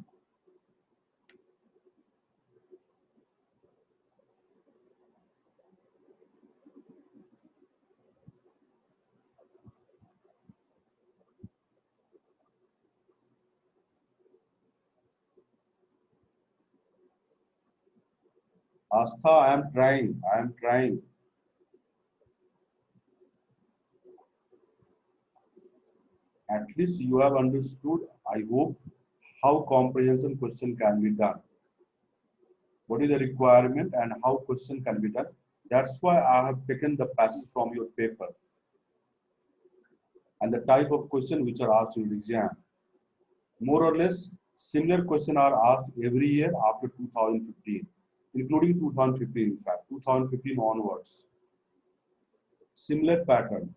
Astha, I am trying. At least you have understood, I hope, how comprehension question can be done. What is the requirement and how question can be done. That's why I have taken the passage from your paper and the type of question which are asked in the exam. More or less, similar questions are asked every year after 2015, including 2015, in fact, 2015 onwards. Similar pattern.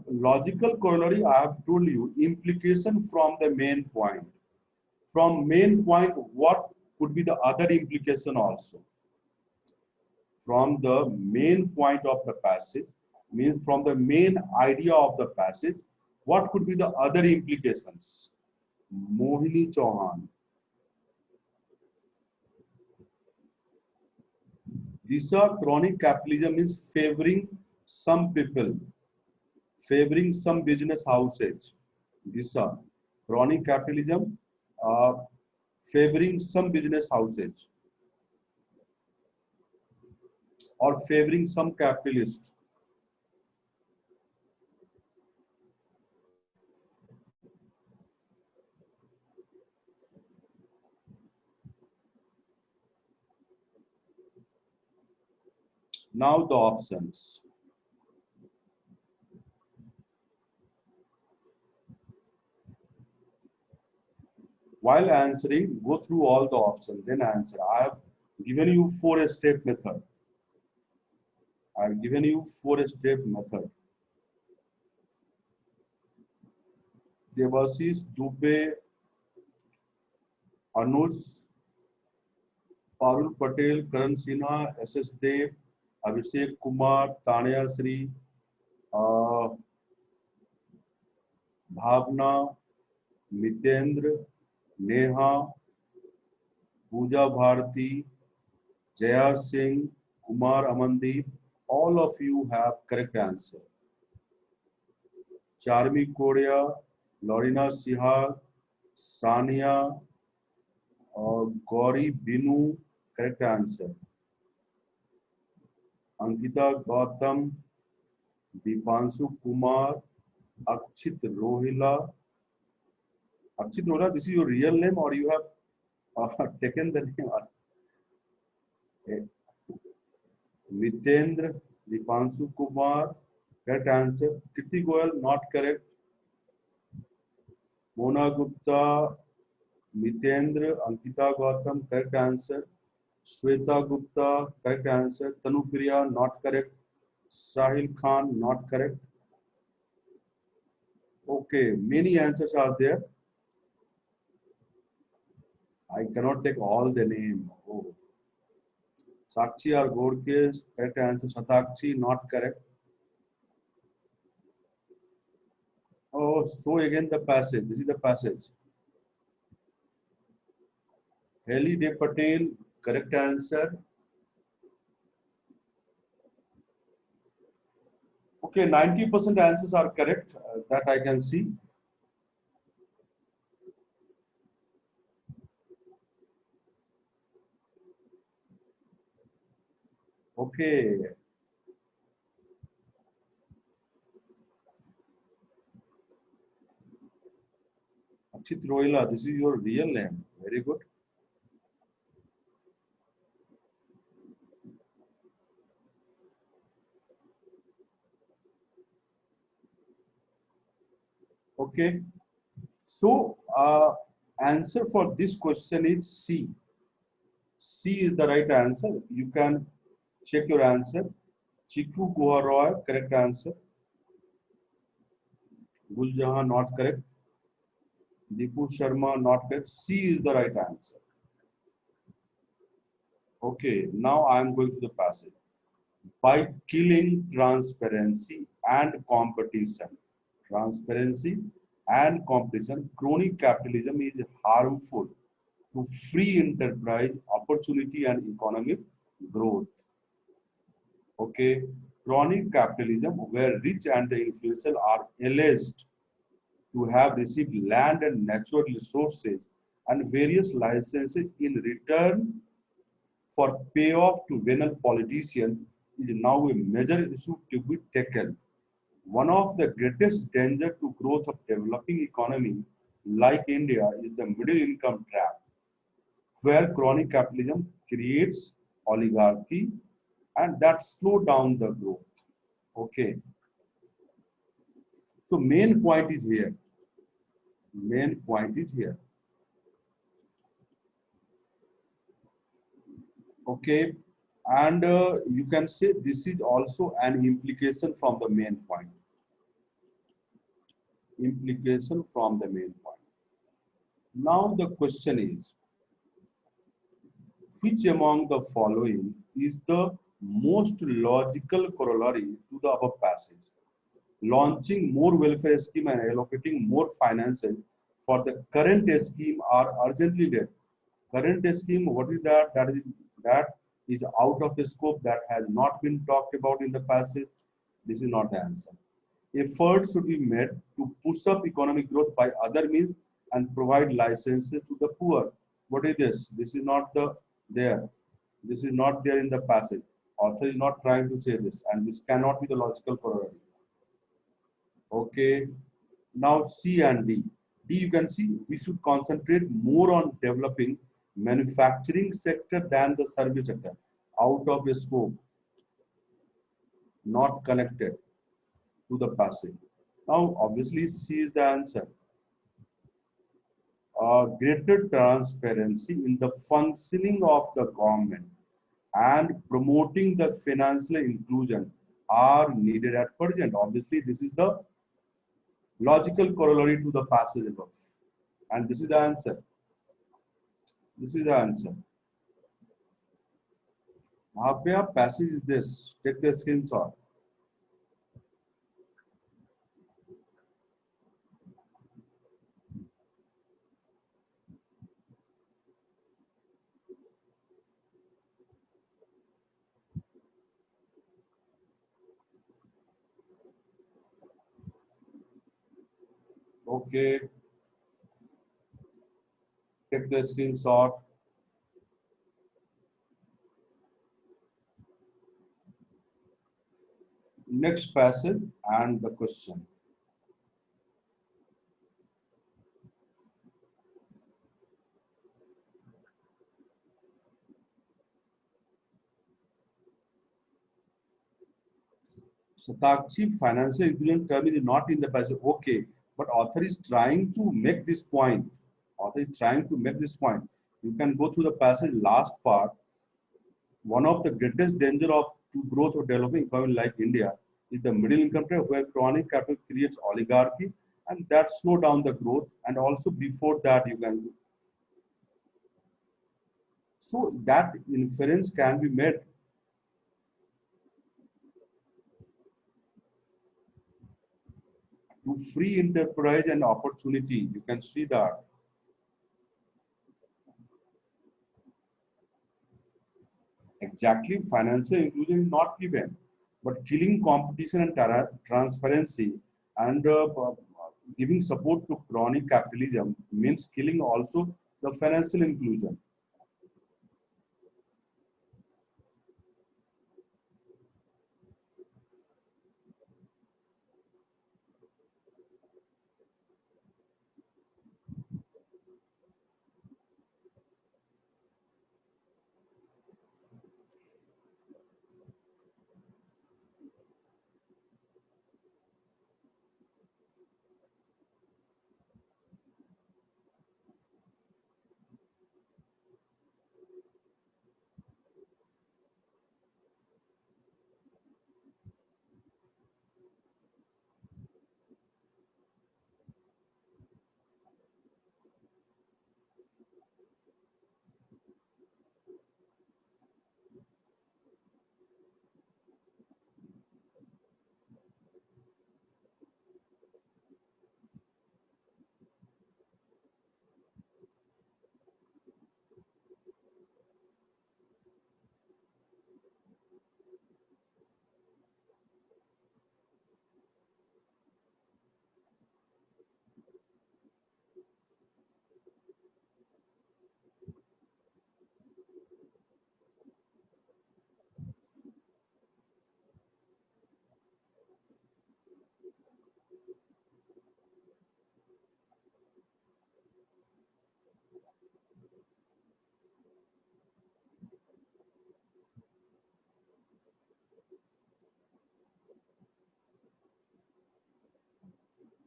Logical corollary, I have told you, implication from the main point. From main point, what could be the other implication also? From the main point of the passage, means from the main idea of the passage, what could be the other implications? Mohini Chauhan. Visa chronic capitalism is favoring some people, favoring some business houses. Visa chronic capitalism uh, favoring some business houses or favoring some capitalists. Now the options. While answering, go through all the options, then answer. I have given you 4-step method. I have given you 4-step method. Devashish Dubey, Anush, Parul Patel, Karan Sinha, S.S. Dev, Abhishek Kumar, Tanya Sri, uh, Bhavna, Mitendra, Neha, Pooja Bharati, Jaya Singh, Kumar Amandeep. All of you have correct answer. Charmi Korea, Lorina Sihar, Sania, Gauri Binu, correct answer. Ankita Gautam, Dipanshu Kumar, Akshit Rohila. Akshit Rohila, this is your real name or you have taken the name? Mitendra, Dipanshu Kumar, correct answer. Kirti Goyal, not correct. Mona Gupta, Mitendra, Ankita Gautam, correct answer. Shweta Gupta, correct answer. Tanupriya, not correct. Sahil Khan, not correct. Okay, many answers are there. I cannot take all the name. Oh. Sakshi or Gorkes, correct answer. Satakshi, not correct. Oh, so again the passage. This is the passage. Heli De Patel, correct answer. Okay, 90% answers are correct. That I can see. Okay. Akshit Rohila, this is your real name. Very good. Okay. So, answer for this question is C. C is the right answer. You can check your answer. Chiku Guha Roy, correct answer. Guljahan, not correct. Deepu Sharma, not correct. C is the right answer. Okay, now I am going to the passage. By killing transparency and competition, transparency and competition, crony capitalism is harmful to free enterprise, opportunity, and economic growth. Okay, crony capitalism, where rich and the influential are alleged to have received land and natural resources and various licenses in return for payoff to venal politicians, is now a major issue to be taken. One of the greatest danger to growth of developing economy like India is the middle income trap, where crony capitalism creates oligarchy and that slow down the growth. Okay. So main point is here. Main point is here. Okay. And you can say this is also an implication from the main point. implication from the main point. Now the question is, which among the following is the most logical corollary to the above passage? Launching more welfare scheme and allocating more finances for the current scheme are urgently needed. Current scheme, what is that? That is out of the scope, that has not been talked about in the passage. This is not the answer. Efforts should be made to push up economic growth by other means and provide licenses to the poor. What is this? This is not there. This is not there in the passage. Author is not trying to say this, and this cannot be the logical corollary. Okay. Now C and D. D, you can see we should concentrate more on developing manufacturing sector than the service sector. Out of a scope, not connected to the passage. Now, obviously, C is the answer. Greater transparency in the functioning of the government and promoting the financial inclusion are needed at present. Obviously, this is the logical corollary to the passage above. And this is the answer. This is the answer. Now, passage is this. Take the screenshot. Okay. Take the screenshot. Next passage and the question. Satakshi, financial inclusion term is not in the passage. Okay, but author is trying to make this point. Author is trying to make this point. You can go through the passage last part. One of the greatest danger of to growth of developing economy like India is the middle income trap, where chronic capital creates oligarchy, and that slow down the growth. And also before that, you can. So that inference can be made. To free enterprise and opportunity, you can see that. Exactly, financial inclusion is not given, but killing competition and transparency and giving support to chronic capitalism means killing also the financial inclusion.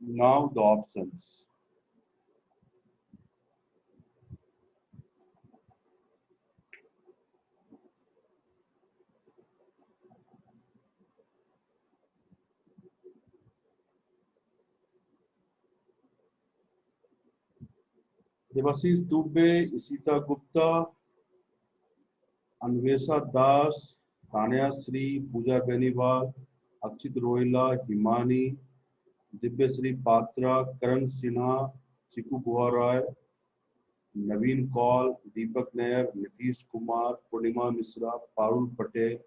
Now the options. Devashish Dubey, Isita Gupta, Anvesha Das, Tanya Sri, Pooja Beniwal, Akshit Rohila, Himani, Divyasri Patra, Karan Sinha, Chiku Guharai, Naveen Kaul, Deepak Nair, Nitish Kumar, Purnima Misra, Parul Patel.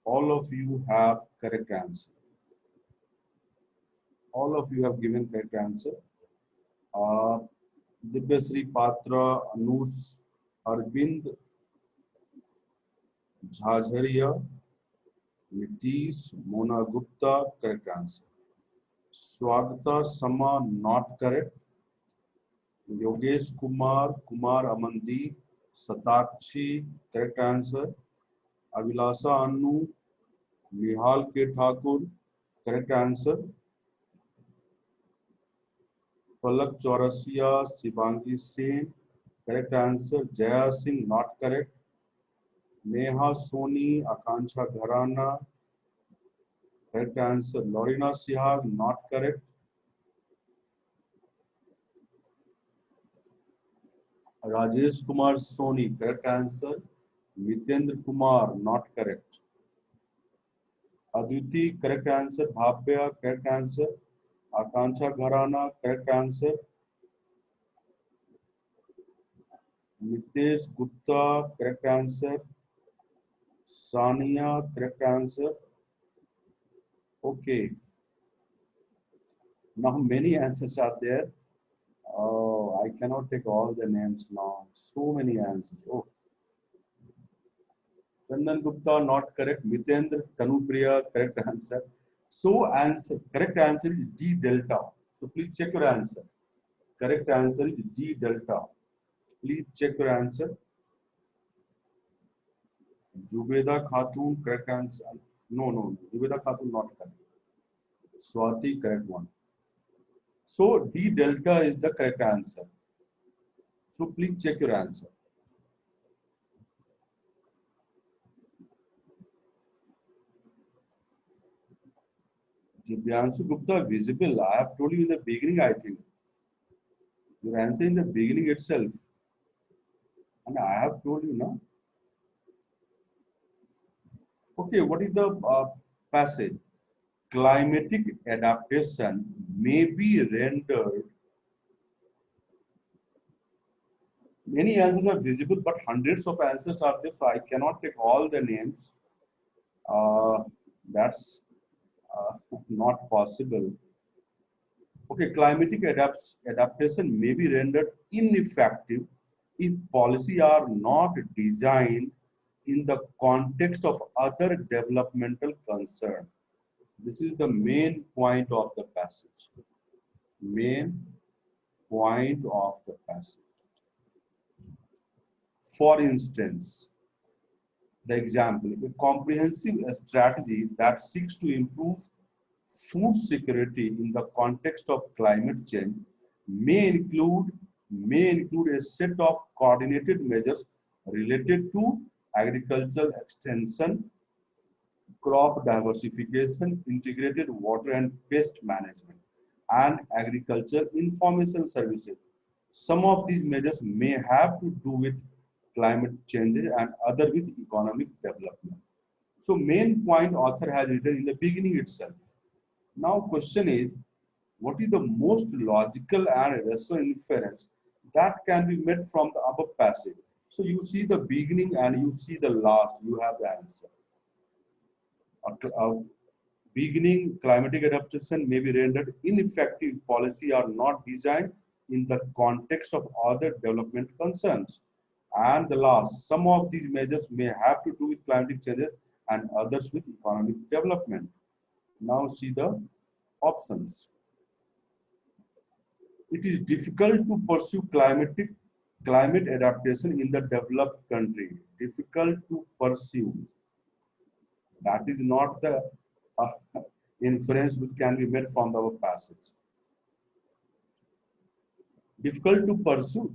All of you have correct answer. All of you have given correct answer. Uh, Divyasri Patra, Anush, Arvind Jhajharia, Nitish, Mona Gupta, correct answer. Swagata Sama, not correct. Yogesh Kumar, Kumar Amandeep, Satakshi, correct answer. Avilasa Annu, Nihal K. Thakur, correct answer. Palak Chaurasia, Shivangi Sen, correct answer. Jaya Singh, not correct. Neha Soni, Akanksha Gharana, correct answer. Lorina Sihag, not correct. Rajesh Kumar Soni, correct answer. Mitendra Kumar, not correct. Aditi, correct answer. Bhavya, correct answer. Akanksha Gharana, correct answer. Nitesh Gupta, correct answer. Sania, correct answer. Okay. Now many answers are there. Oh, I cannot take all the names now. So many answers. Oh, Chandan Gupta, not correct. Mitendra Tanupriya, correct answer. So answer, correct answer is D delta. So please check your answer. Correct answer is D delta. Please check your answer. Zubeda Khatun, correct answer. No, no, Zubeda Khatun, not correct. Swati, correct one. So D delta is the correct answer. So please check your answer. Jibyansu Gupta, visible. I have told you in the beginning, I think. Your answer in the beginning itself. And I have told you now. Okay, what is the passage? Climatic adaptation may be rendered. Many answers are visible, but hundreds of answers are there, so I cannot take all the names. That's not possible. Okay, climatic adaptation may be rendered ineffective if policy are not designed in the context of other developmental concern. This is the main point of the passage. Main point of the passage. For instance, the example, a comprehensive strategy that seeks to improve food security in the context of climate change may include a set of coordinated measures related to agricultural extension, crop diversification, integrated water and pest management, and agriculture information services. Some of these measures may have to do with climate changes and other with economic development. So main point author has written in the beginning itself. Now question is, what is the most logical and rational inference that can be made from the above passage? So you see the beginning and you see the last, you have the answer. Beginning, climatic adaptation may be rendered ineffective if policy are not designed in the context of other development concerns. And the last, some of these measures may have to do with climatic changes and others with economic development. Now see the options. It is difficult to pursue climate adaptation in the developed country. Difficult to pursue. That is not the uh, inference which can be made from our passage. Difficult to pursue.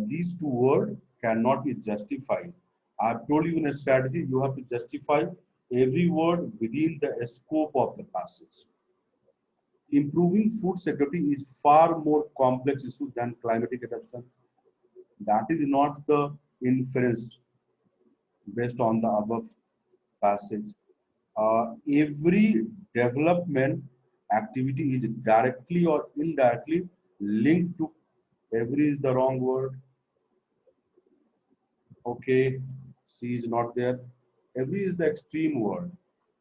These two words cannot be justified. I have told you in a strategy, you have to justify every word within the scope of the passage. Improving food security is far more complex issue than climatic adaptation. That is not the inference based on the above passage. Every development activity is directly or indirectly linked to, every is the wrong word. Okay, C is not there. Every is the extreme word.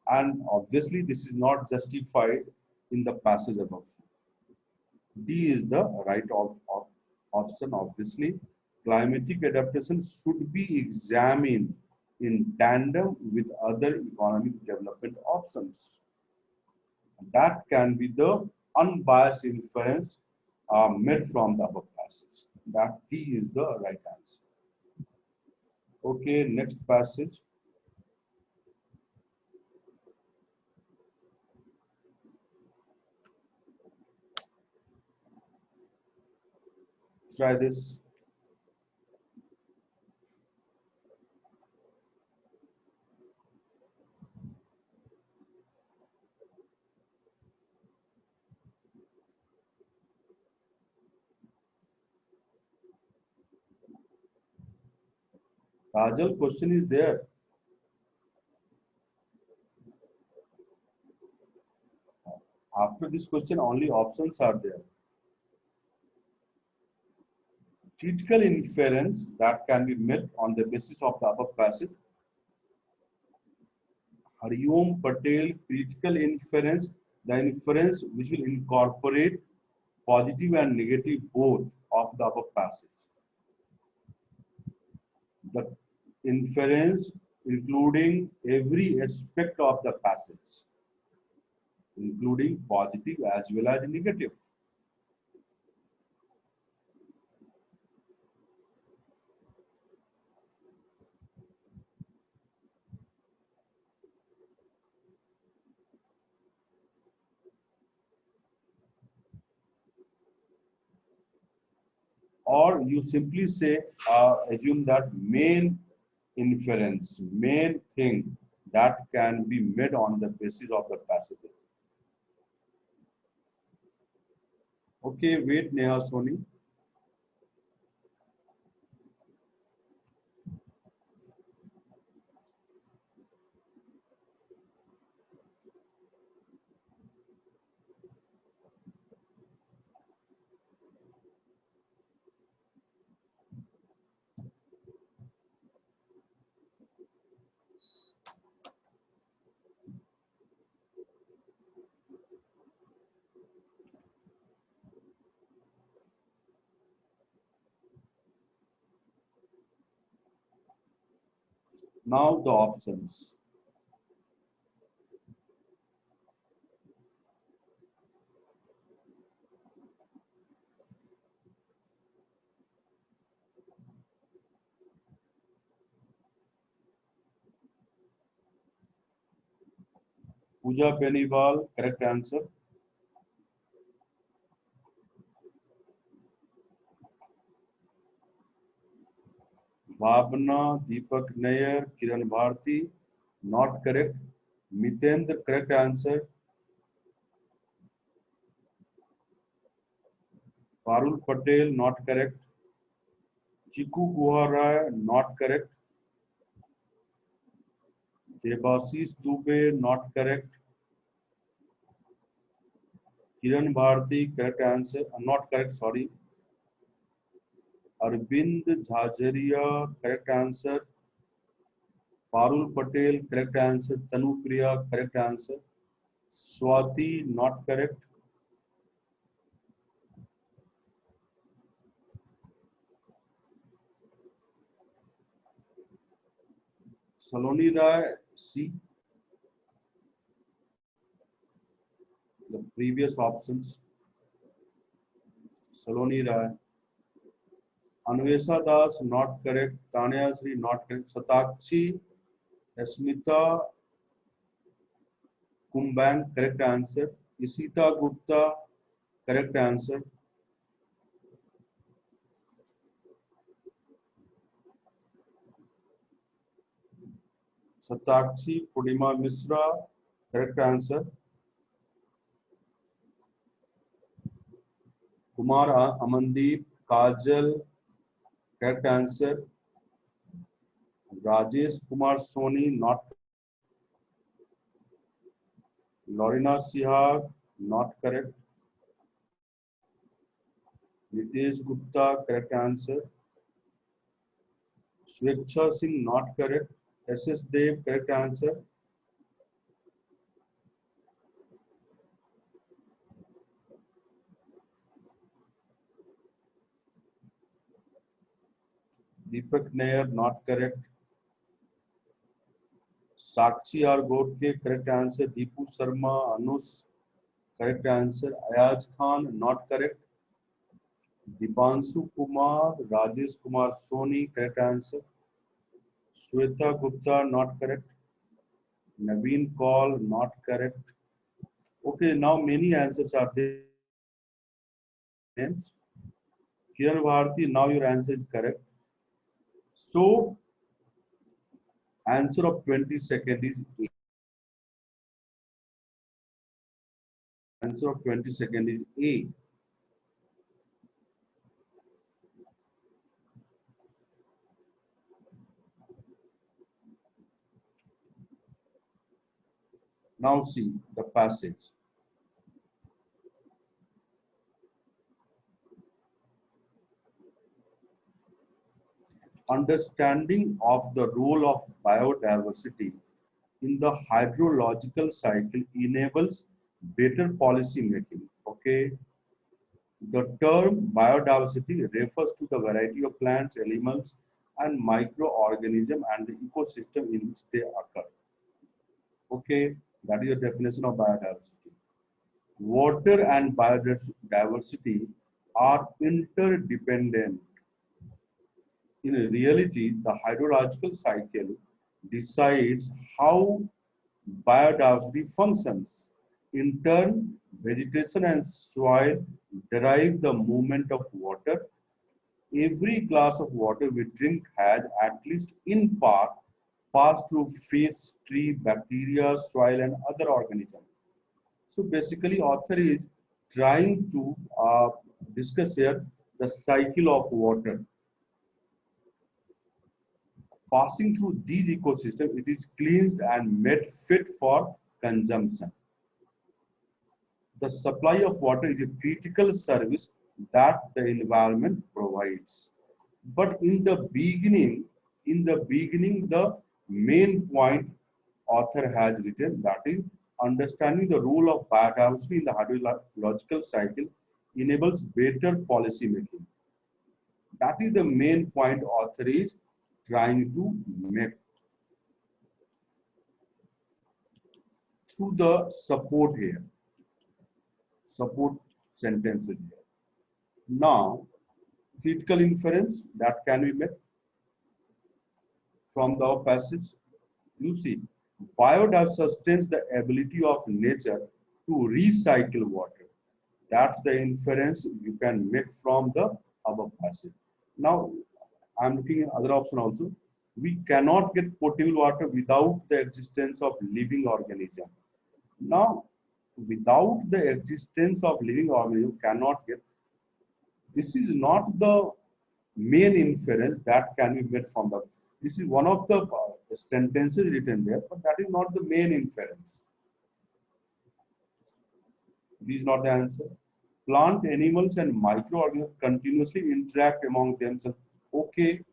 And obviously, this is not justified in the passage above. D is the right option. Obviously, climatic adaptation should be examined in tandem with other economic development options. That can be the unbiased inference made from the above passage. That D is the right answer. Okay, next passage. Try this. Kajal, question is there. After this question, only options are there. Critical inference that can be made on the basis of the above passage. Hariom Patel, critical inference, the inference which will incorporate positive and negative both of the above passage. The inference including every aspect of the passage, including positive as well as negative. Or you simply say, assume that main inference, main thing that can be made on the basis of the passage. Okay, wait, Neha Soni. Now the options. Pooja Beniwal, correct answer. Bhavna, Deepak Nair, Kiran Bharti, not correct. Mitendra, correct answer. Parul Patel, not correct. Chiku Guha Rai, not correct. Debasis Dubey, not correct. Kiran Bharti, correct answer. Not correct, sorry. Arvind Jhajaria, correct answer. Parul Patel, correct answer. Tanupriya, correct answer. Swati, not correct. Saloni Rai, C. The previous options. Saloni Rai. Anvesha Das, not correct. Tanya Sri, not correct. Satakshi, Smita Kumbang, correct answer. Isita Gupta, correct answer. Satakshi Purnima Misra, correct answer. Kumar Amandeep, Kajal, correct answer. Rajesh Kumar Soni, not. Lorina Sihag, not correct. Nitesh Gupta, correct answer. Sweksha Singh, not correct. SS Dev, correct answer. Deepak Nair, not correct. Sakshi R. Godke, correct answer. Deepu Sharma, Anus, correct answer. Ayaz Khan, not correct. Dipanshu Kumar, Rajesh Kumar Soni, correct answer. Shweta Gupta, not correct. Naveen Kaul, not correct. Okay, now many answers are there. Kiran Bharti, now your answer is correct. So, answer of 20-second is A. Answer of 20-second is A. Now see the passage. Understanding of the role of biodiversity in the hydrological cycle enables better policy making. Okay. The term biodiversity refers to the variety of plants, animals, and microorganisms and the ecosystem in which they occur. Okay, that is the definition of biodiversity. Water and biodiversity are interdependent. In reality, the hydrological cycle decides how biodiversity functions. In turn, vegetation and soil derive the movement of water. Every glass of water we drink has, at least in part, passed through fish, tree, bacteria, soil, and other organisms. So basically, author is trying to discuss here the cycle of water. Passing through these ecosystems, it is cleansed and made fit for consumption. The supply of water is a critical service that the environment provides. But the main point author has written, that is understanding the role of biodiversity in the hydrological cycle enables better policy making. That is the main point author is trying to make through the support here, support sentences here. Now, critical inference that can be made from the passage. You see, biodiversity sustains the ability of nature to recycle water. That's the inference you can make from the above passage. Now, I'm looking at other option also. We cannot get potable water without the existence of living organism. Now, without the existence of living organism, you cannot get. This is not the main inference that can be made from the. This is one of the sentences written there, but that is not the main inference. This is not the answer. Plant, animals, and microorganisms continuously interact among themselves. Okay,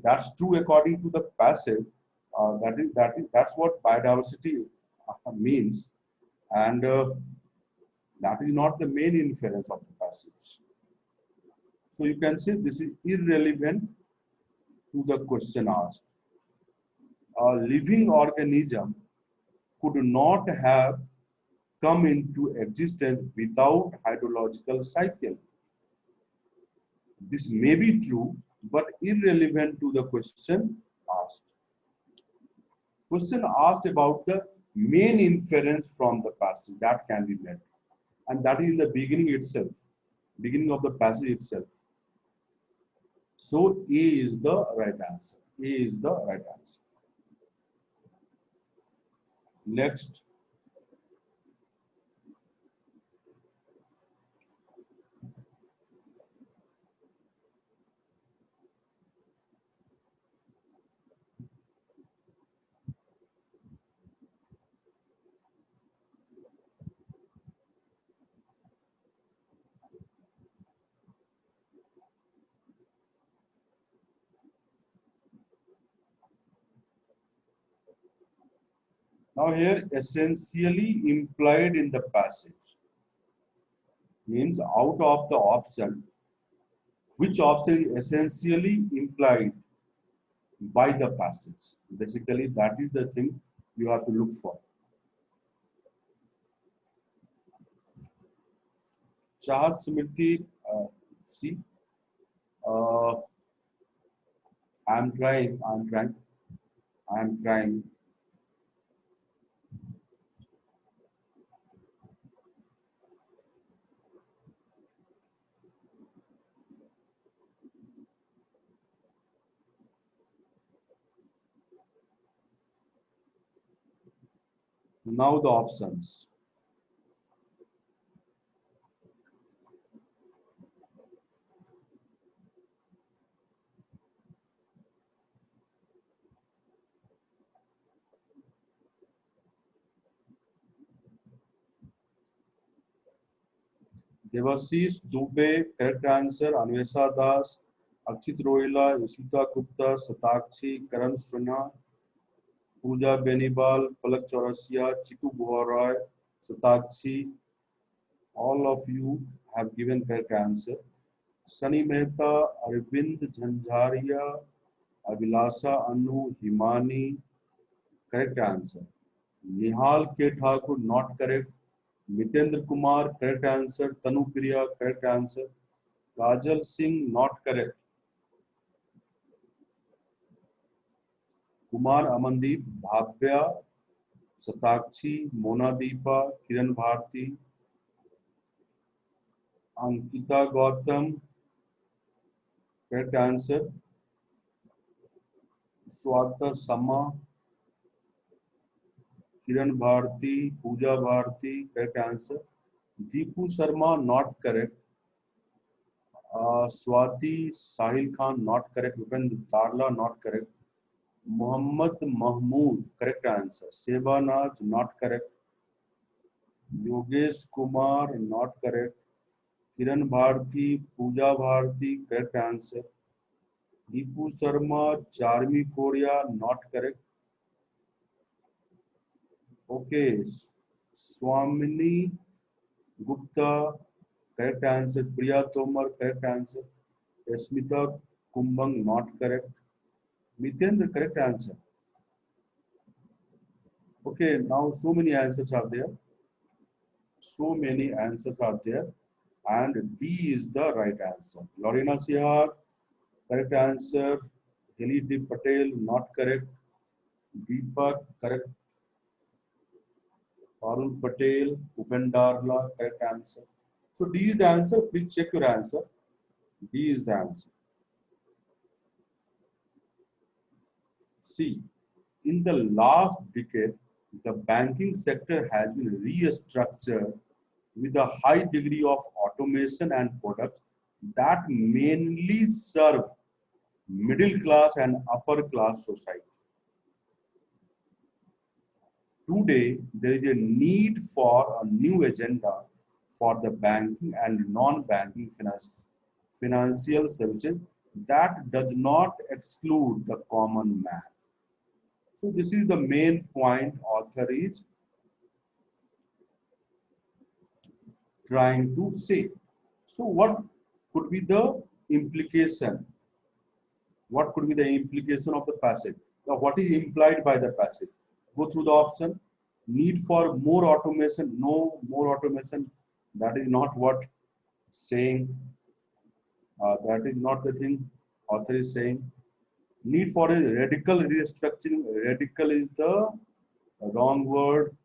that's true according to the passage. That's what biodiversity means, and that is not the main inference of the passage. So you can say this is irrelevant to the question asked. A living organism could not have come into existence without hydrological cycle. This may be true, but irrelevant to the question asked. Question asked about the main inference from the passage that can be made, and that is in the beginning itself, beginning of the passage itself. So A is the right answer. A is the right answer. Next. Now here essentially implied in the passage means out of the option, which option is essentially implied by the passage. Basically, that is the thing you have to look for. Shah Smriti, see, uh, I'm trying, I'm trying, I'm trying. Now the options. Devashish Dubey, correct answer. Anvesha Das, Akshit Rohila, Ishita Gupta, Satakshi, Karan Sinha, Pooja Benibal, Palak Chaurasia, Chiku Boharoy, Satakshi. All of you have given correct answer. Sunny Mehta, Arvind Jhanjharia, Abhilasha Anu, Himani, correct answer. Nihal K. Thakur, not correct. Mitendra Kumar, correct answer. Tanu Priya, correct answer. Kajal Singh, not correct. Kumar Amandeep, Bhavya, Satakshi, Mona Deepa, Kiran Bharti, Ankita Gautam, correct answer. Swata Sama, Kiran Bharti, Pooja Bharti, correct answer. Deepu Sharma, not correct. Swati Sahil Khan, not correct. Vipendra Tarla, not correct. Muhammad Mahmood, correct answer. Sebanaz, not correct. Yogesh Kumar, not correct. Kiran Bharti, Pooja Bharti, correct answer. Deepu Sharma, Charmi Korea, not correct. Okay, Swamini Gupta, correct answer. Priya Tomar, correct answer. Smita Kumbang, not correct. Mithendra, correct answer. Okay, now so many answers are there. So many answers are there. And B is the right answer. Lorena Sihar, correct answer. Hilidip Patel, not correct. Deepak, correct. Parul Patel, Upendarla, correct answer. So D is the answer. Please check your answer. D is the answer. C. In the last decade, the banking sector has been restructured with a high degree of automation and products that mainly serve middle class and upper class society. Today, there is a need for a new agenda for the banking and non-banking financial services that does not exclude the common man. So this is the main point author is trying to say. So what could be the implication? What could be the implication of the passage? Now, what is implied by the passage? Go through the option. Need for more automation. No more automation. That is not what saying. That is not the thing author is saying. Need for a radical restructuring. Radical is the wrong word.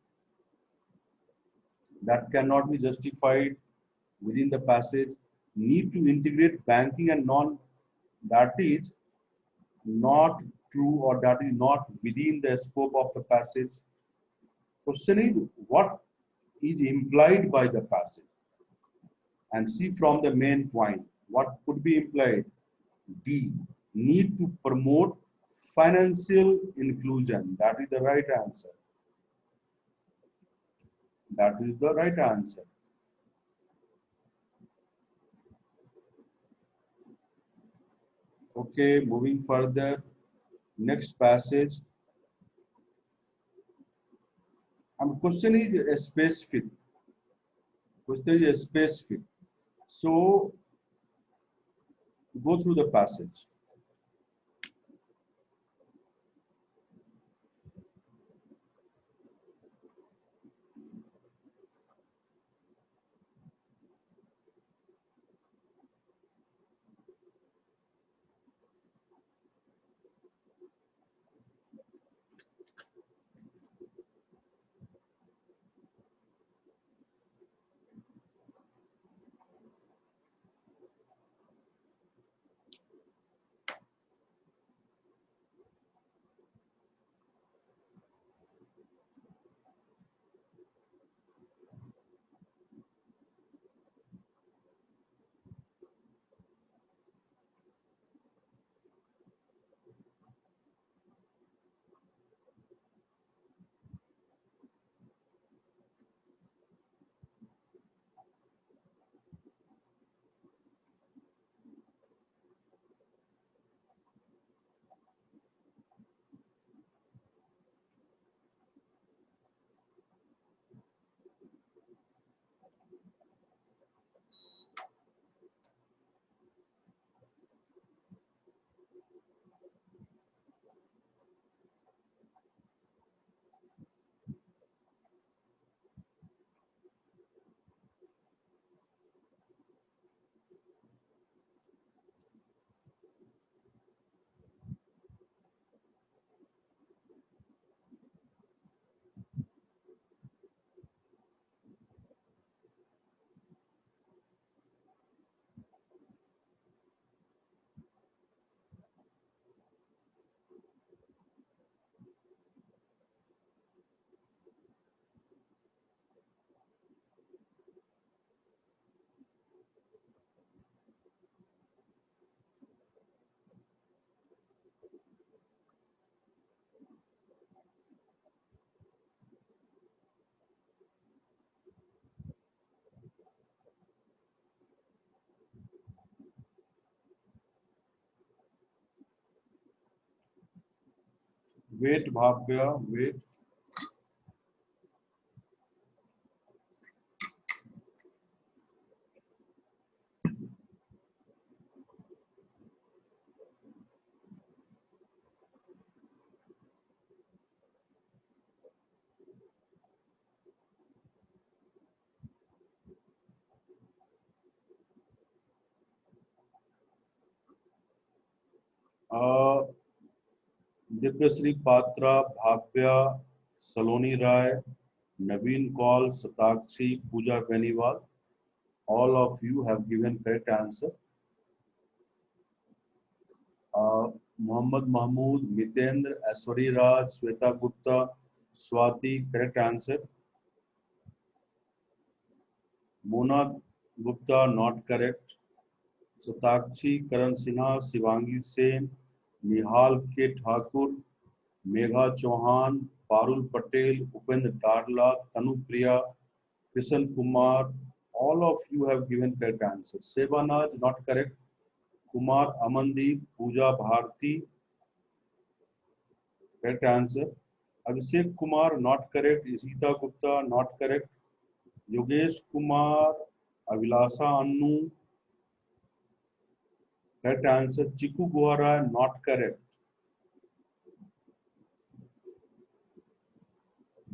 That cannot be justified within the passage. Need to integrate banking and non. That is not true, or that is not within the scope of the passage. Question is, what is implied by the passage? And see from the main point, what could be implied? D, need to promote financial inclusion. That is the right answer. That is the right answer. Okay, moving further. Next passage. And question is a specific. Question is specific. So go through the passage. Wait, Bhavya, wait. Uh, Diprasri Patra, Bhavya, Saloni Rai, Naveen Kaul, Satakshi, Pooja Beniwal. All of you have given correct answer. Mohammad Mahmood, Mitendra, Aswari Raj, Sweta Gupta, Swati, correct answer. Mona Gupta, not correct. Satakshi, Karan Sinha, Shivangi Sen, Nihal K. Thakur, Megha Chauhan, Parul Patel, Upendra Darla, Tanu Priya, Krishan Kumar. All of you have given correct answer. Sebanaj, not correct. Kumar Amandeep, Pooja Bharti, correct answer. Abhishek Kumar, not correct. Isita Gupta, not correct. Yogesh Kumar, Avilasa Annu, correct answer. Chiku Guhara, not correct.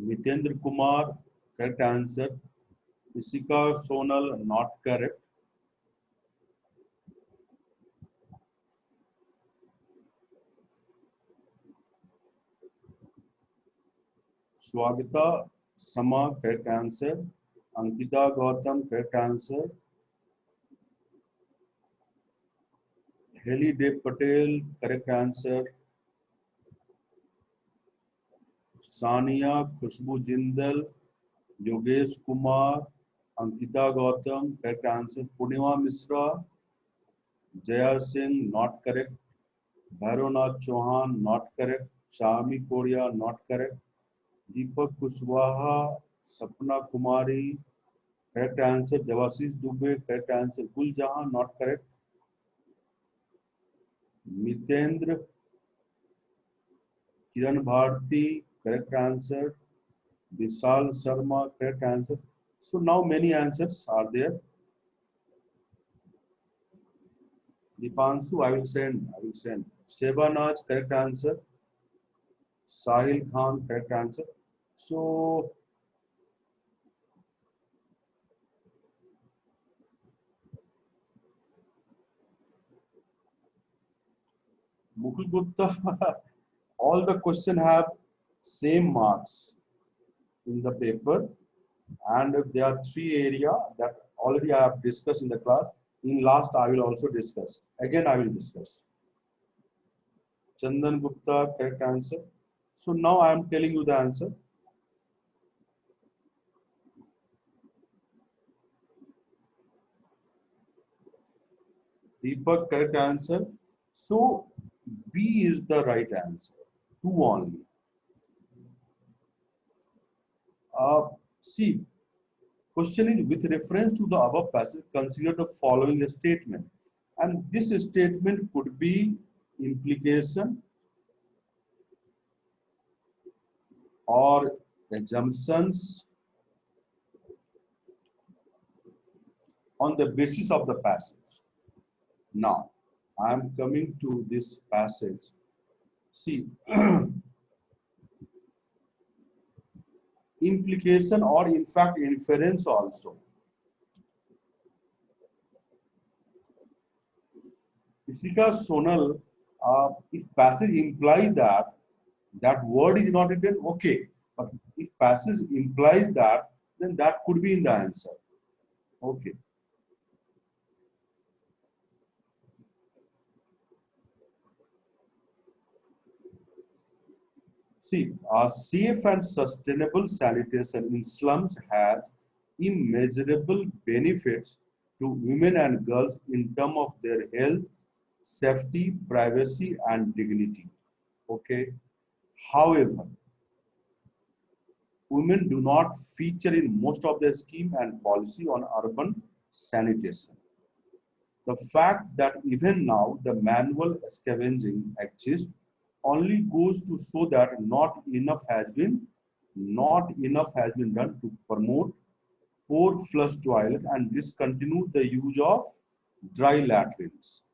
Mitendra Kumar, correct answer. Isika Sonal, not correct. Swagata Sama, correct answer. Ankita Gautam, correct answer. Heli Dev Patel, correct answer. Sania Khushbu Jindal, Yogesh Kumar, Ankita Gautam, correct answer. Purnima Misra, Jaya Singh, not correct. Bhairanath Chauhan, not correct. Shami Korea, not correct. Deepak Kushwaha, Sapna Kumari, correct answer. Devashish Dubey, correct answer. Gul Jahan, not correct. Mitendra, Kiran Bharti, correct answer. Vishal Sharma, correct answer. So now many answers are there. Dipanshu, I will send. I will send. Sebanaj, correct answer. Sahil Khan, correct answer. So Mukul Gupta, all the question have same marks in the paper, and there are three area that already I have discussed in the class. In last, I will also discuss. Again, I will discuss. Chandan Gupta, correct answer. So now I am telling you the answer. Deepak, correct answer. So B is the right answer. Two only. See, questioning with reference to the above passage, consider the following statement. And this statement could be implication or assumptions on the basis of the passage. Now, I am coming to this passage. See, implication or in fact inference also. Isika Sonal, if passage implies that that word is not written, okay. But if passage implies that, then that could be in the answer. Okay. See, safe and sustainable sanitation in slums has immeasurable benefits to women and girls in terms of their health, safety, privacy, and dignity. Okay. However, women do not feature in most of the scheme and policy on urban sanitation. The fact that even now the manual scavenging exists only goes to show that not enough has been done to promote poor flush toilet and discontinue the use of dry latrines.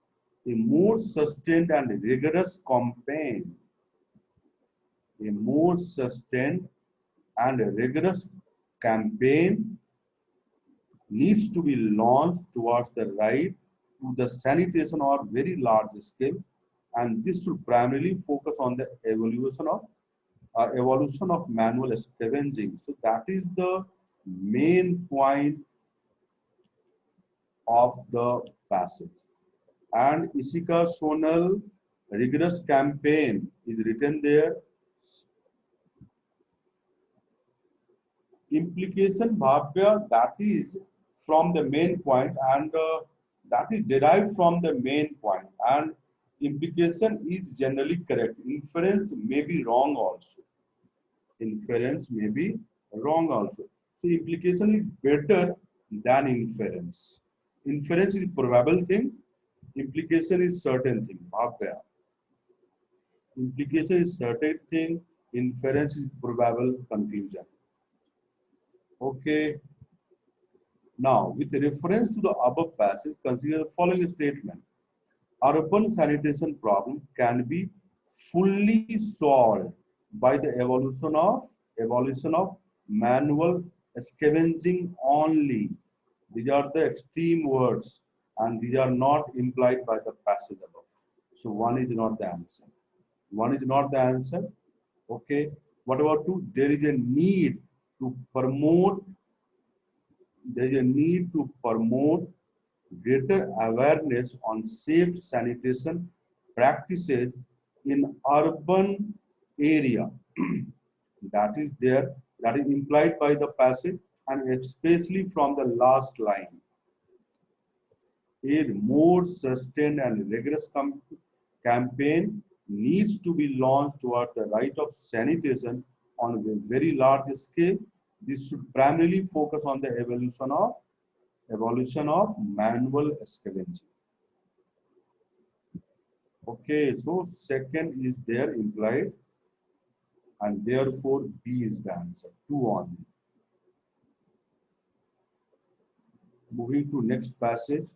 A more sustained and rigorous campaign, a more sustained and rigorous campaign needs to be launched towards the right to the sanitation or very large scale, and this should primarily focus on the evolution of manual scavenging. So that is the main point of the passage. And Isika Sonal rigorous campaign is written there. Implication Bhavya, that is from the main point, and that is derived from the main point, and implication is generally correct. Inference may be wrong also. Inference may be wrong also. So implication is better than inference. Inference is probable thing. Implication is certain thing. Bhavya. Implication is certain thing. Inference is probable conclusion. Okay. Now, with reference to the above passage, consider the following statement. Urban sanitation problem can be fully solved by the evolution of manual scavenging only. These are the extreme words, and these are not implied by the passage above. So one is not the answer. One is not the answer. Okay. What about two? There is a need to promote. There is a need to promote greater awareness on safe sanitation practices in urban area. That is there, that is implied by the passage, and especially from the last line. A more sustained and rigorous campaign needs to be launched towards the right of sanitation on a very large scale. This should primarily focus on the evolution of manual scavenging. Okay, so second is there implied. and therefore B is the answer. 2 only. Moving to next passage.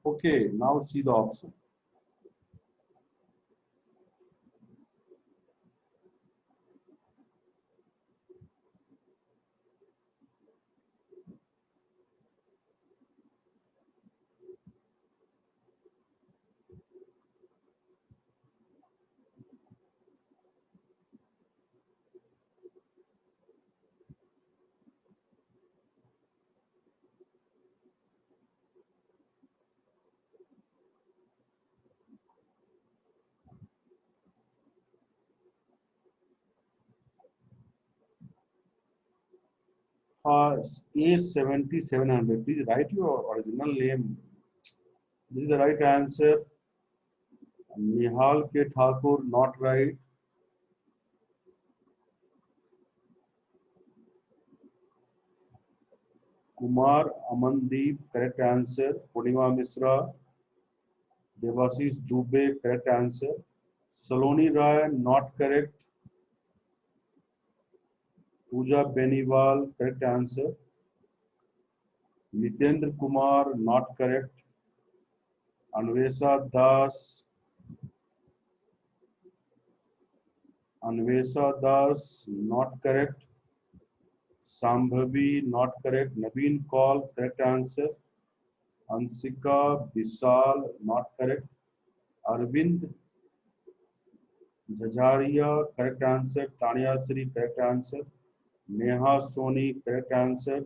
Okay, now see the option. A7700. Please write your original name. This is the right answer. Nihal K. Thakur, not right. Kumar Amandeep, correct answer. Purnima Misra, Devasis Dubey, correct answer. Saloni Rai, not correct. Pooja Beniwal, correct answer. Nitendra Kumar, not correct. Anvesa Das, not correct. Sambhavi, not correct. Naveen Kaul, correct answer. Ansika Bisal, not correct. Arvind Jajaria, correct answer. Tanya Sri, correct answer. Neha Soni, correct answer.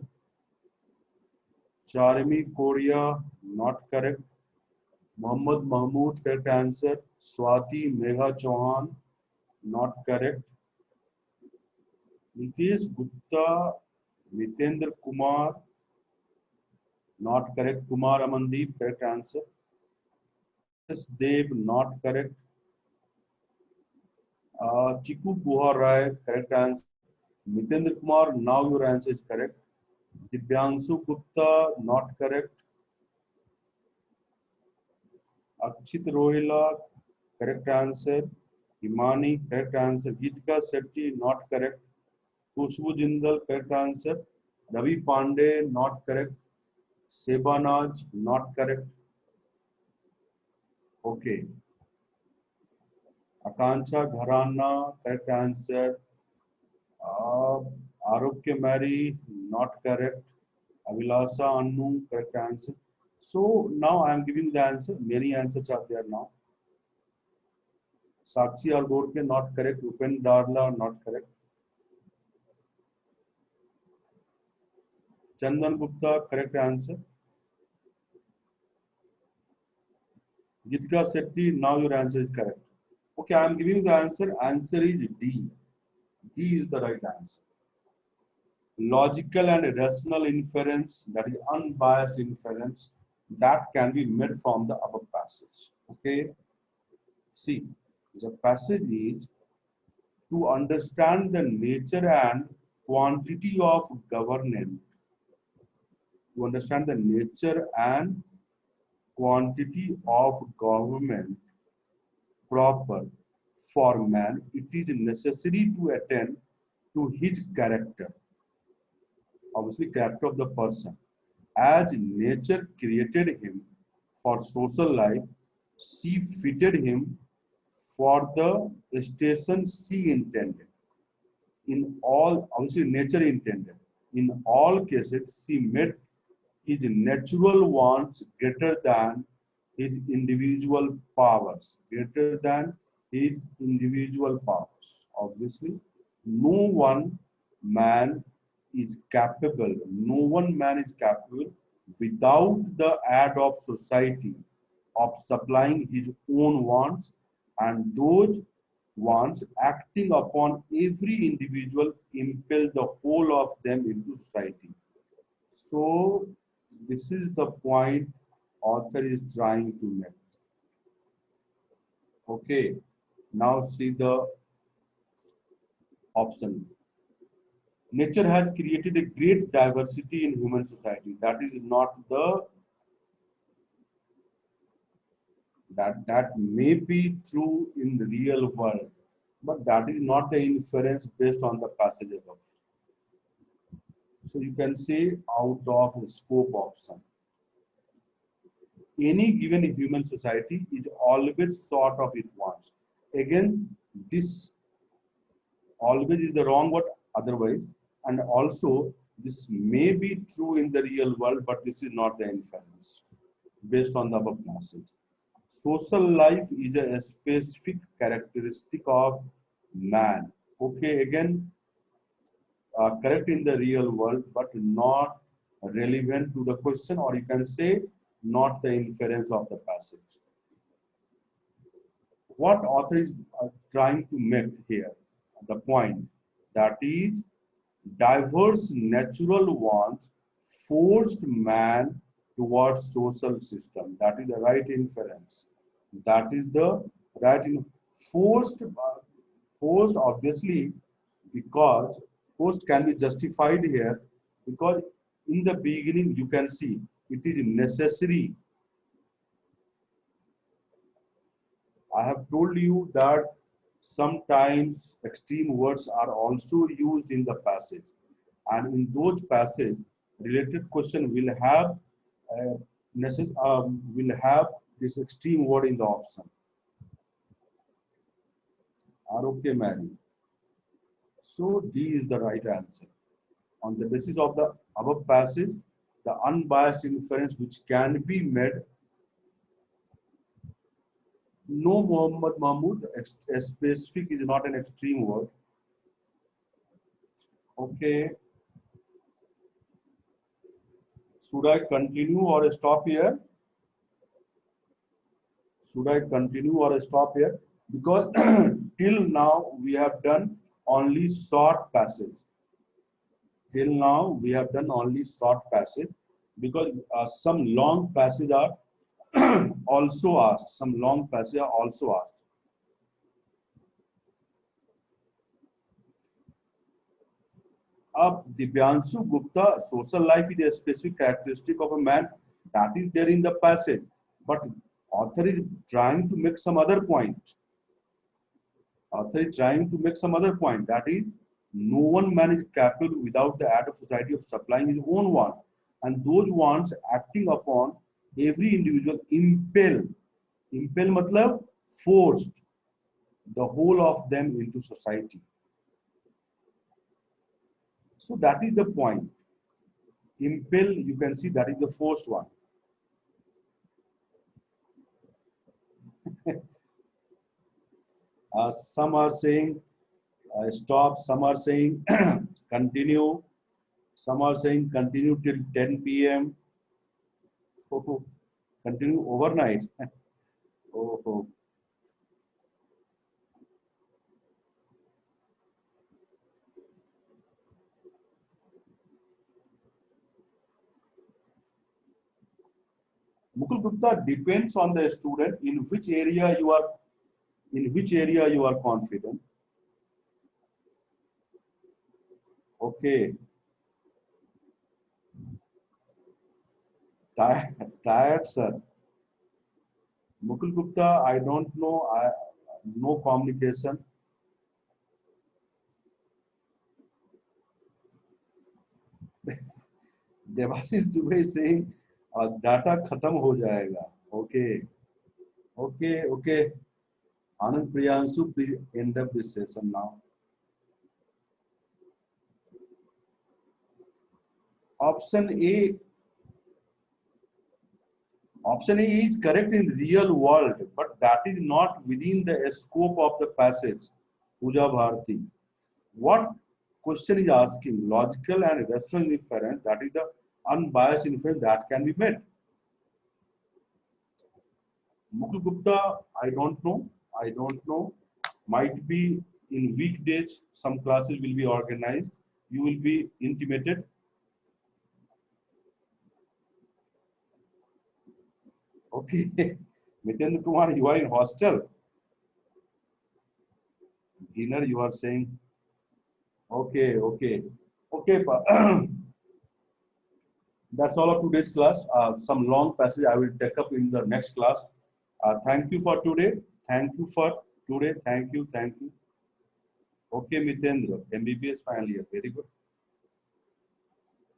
Charmi Korea, not correct. Muhammad Mahmood, correct answer. Swati Megha Chauhan, not correct. Nitesh Gupta, Nitendra Kumar, not correct. Kumar Amandeep, correct answer. Dev, not correct. Chiku Guha Rai, correct answer. Nitendra Kumar, now your answer is correct. Dibyansu Gupta, not correct. Akshit Rohila, correct answer. Imani, correct answer. Geetika Shetty, not correct. Kushbu Jindal, correct answer. Ravi Pandey, not correct. Sebanaj, not correct. Okay. Akanksha Gharana, correct answer. Arokya Mary, not correct. Avilasa Annu, correct answer. So now I am giving the answer. Many answers are there now. Sakshi Algorke, not correct. Upen Darla, not correct. Chandan Gupta, correct answer. Gitika Sethi, now your answer is correct. Okay, I am giving the answer. Answer is D. D is the right answer. Logical and rational inference, that is unbiased inference, that can be made from the above passage. Okay. See, the passage is to understand the nature and quantity of government, to understand the nature and quantity of government proper for man, it is necessary to attend to his character, obviously character of the person. As nature created him for social life, she fitted him for the station she intended. In all, obviously nature intended. In all cases, she met his natural wants greater than his individual powers, greater than his individual powers. Obviously, no one man no one man is capable without the aid of society of supplying his own wants, and those wants acting upon every individual impel the whole of them into society. So this is the point author is trying to make. Okay, now see the option. Nature has created a great diversity in human society. That is not the that may be true in the real world, but that is not the inference based on the passage above. So you can say out of scope option. Any given human society is always sort of it wants. Again, this always is the wrong word otherwise, and also this may be true in the real world, but this is not the inference based on the above passage. Social life is a specific characteristic of man. Okay, again, correct in the real world, but not relevant to the question, or you can say not the inference of the passage. What author is trying to make here? The point that is diverse natural wants forced man towards social system. That is the right inference. That is the right in forced obviously, because forced can be justified here, because in the beginning you can see it is necessary. I have told you that sometimes extreme words are also used in the passage, and in those passages, related question uh, will have this extreme word in the option. Are okay, Mary? So D is the right answer. On the basis of the above passage, the unbiased inference which can be made. No, Muhammad Mahmood, specific is not an extreme word. Okay. Should I continue or stop here? Should I continue or stop here? Because till now we have done only short passage. Till now we have done only short passage, because some long passage are also asked. Some long passage are also asked. Divyanshu Gupta, social life is a specific characteristic of a man, that is there in the passage, but author is trying to make some other point. Author is trying to make some other point, that is, no one man is capable without the aid of society of supplying his own want, and those wants acting upon every individual impel matlab forced the whole of them into society. So that is the point. Impel, you can see that is the forced one. Some are saying stop, some are saying continue, some are saying continue till 10 p.m. Oh, continue overnight. Oh. Mukul Gupta, depends on the student in which area you are confident. Okay. Tired, sir. Mukul Gupta, I don't know. No communication. Devashish Dubey is saying data khatam ho jayega. Okay. Okay. Okay. Anand Priyanshu, please end up this session now. Option A. Option A is correct in real world, but that is not within the scope of the passage. Pooja Bharati. What question is asking? Logical and rational inference, that is the unbiased inference that can be made. Mukul Gupta, I don't know. I don't know. Might be in weekdays, some classes will be organized. You will be intimated. Okay. Mitendra Kumar, you are in hostel. Dinner, you are saying. Okay, okay. Okay, that's all of today's class. Some long passage I will take up in the next class. Thank you for today. Thank you for today. Thank you. Thank you. Okay, Mitendra, MBBS final year. Very good.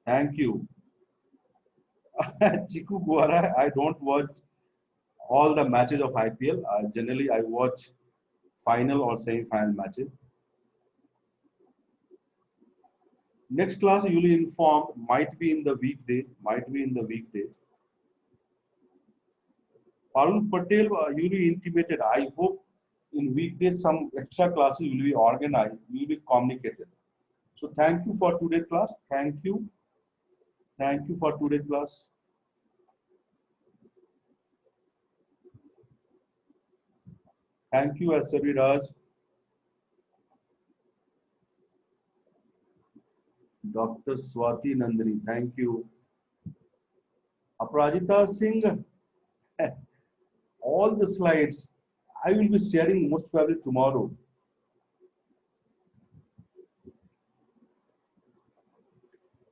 Thank you. Chiku Guara, I don't watch all the matches of IPL. Generally, I watch final or semi-final matches. Next class, you will inform, might be in the weekdays, might be in the weekdays. Arun Patel, you will be intimated. I hope in weekdays some extra classes will be organized, will be communicated. So thank you for today's class. Thank you. Thank you for today's class. Thank you, Asari Raj. Dr. Swati Nandini, thank you. Aparajita Singh, all the slides I will be sharing most probably tomorrow.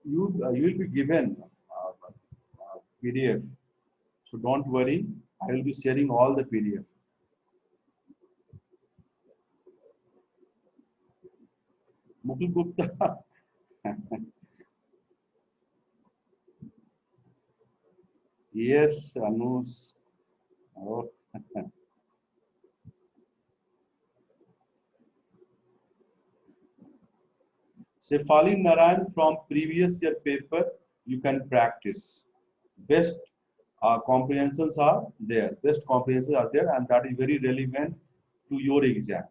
You will be given PDF, so don't worry. I will be sharing all the PDF. Mukul Gupta. Yes, Anush. Oh. Sefali Narayan from previous year paper, you can practice. Best comprehensions are there. Best comprehensions are there, and that is very relevant to your exam.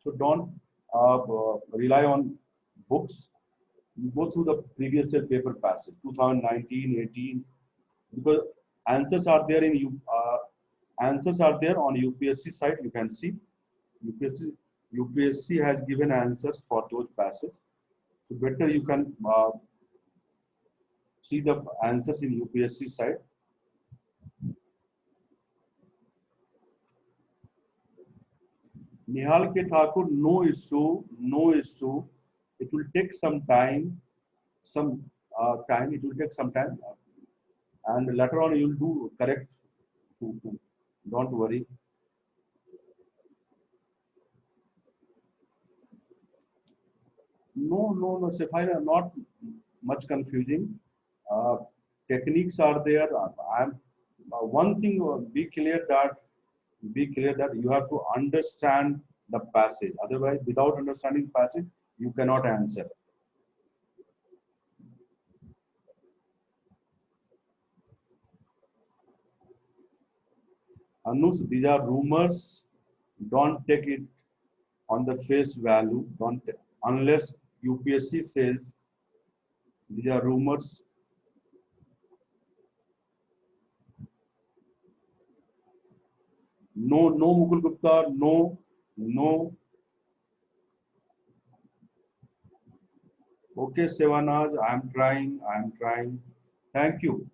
So don't rely on books. You go through the previous year paper passage, 2019, 18, because answers are there in answers are there on UPSC site. You can see UPSC has given answers for those passages. So better you can see the answers in UPSC site. Nihal K. Thakur, no issue, no issue. It will take some time, it will take some time. And later on, you will do correct. Don't worry. No, Sapphire, not much confusing. Uh, Techniques are there. I'm one thing. Be clear that you have to understand the passage. Otherwise, without understanding passage, you cannot answer. Anush, these are rumors. Don't take it on the face value. Don't unless UPSC says these are rumors. No, Mukul Gupta. No. Okay, Sevanaj, I'm trying. Thank you.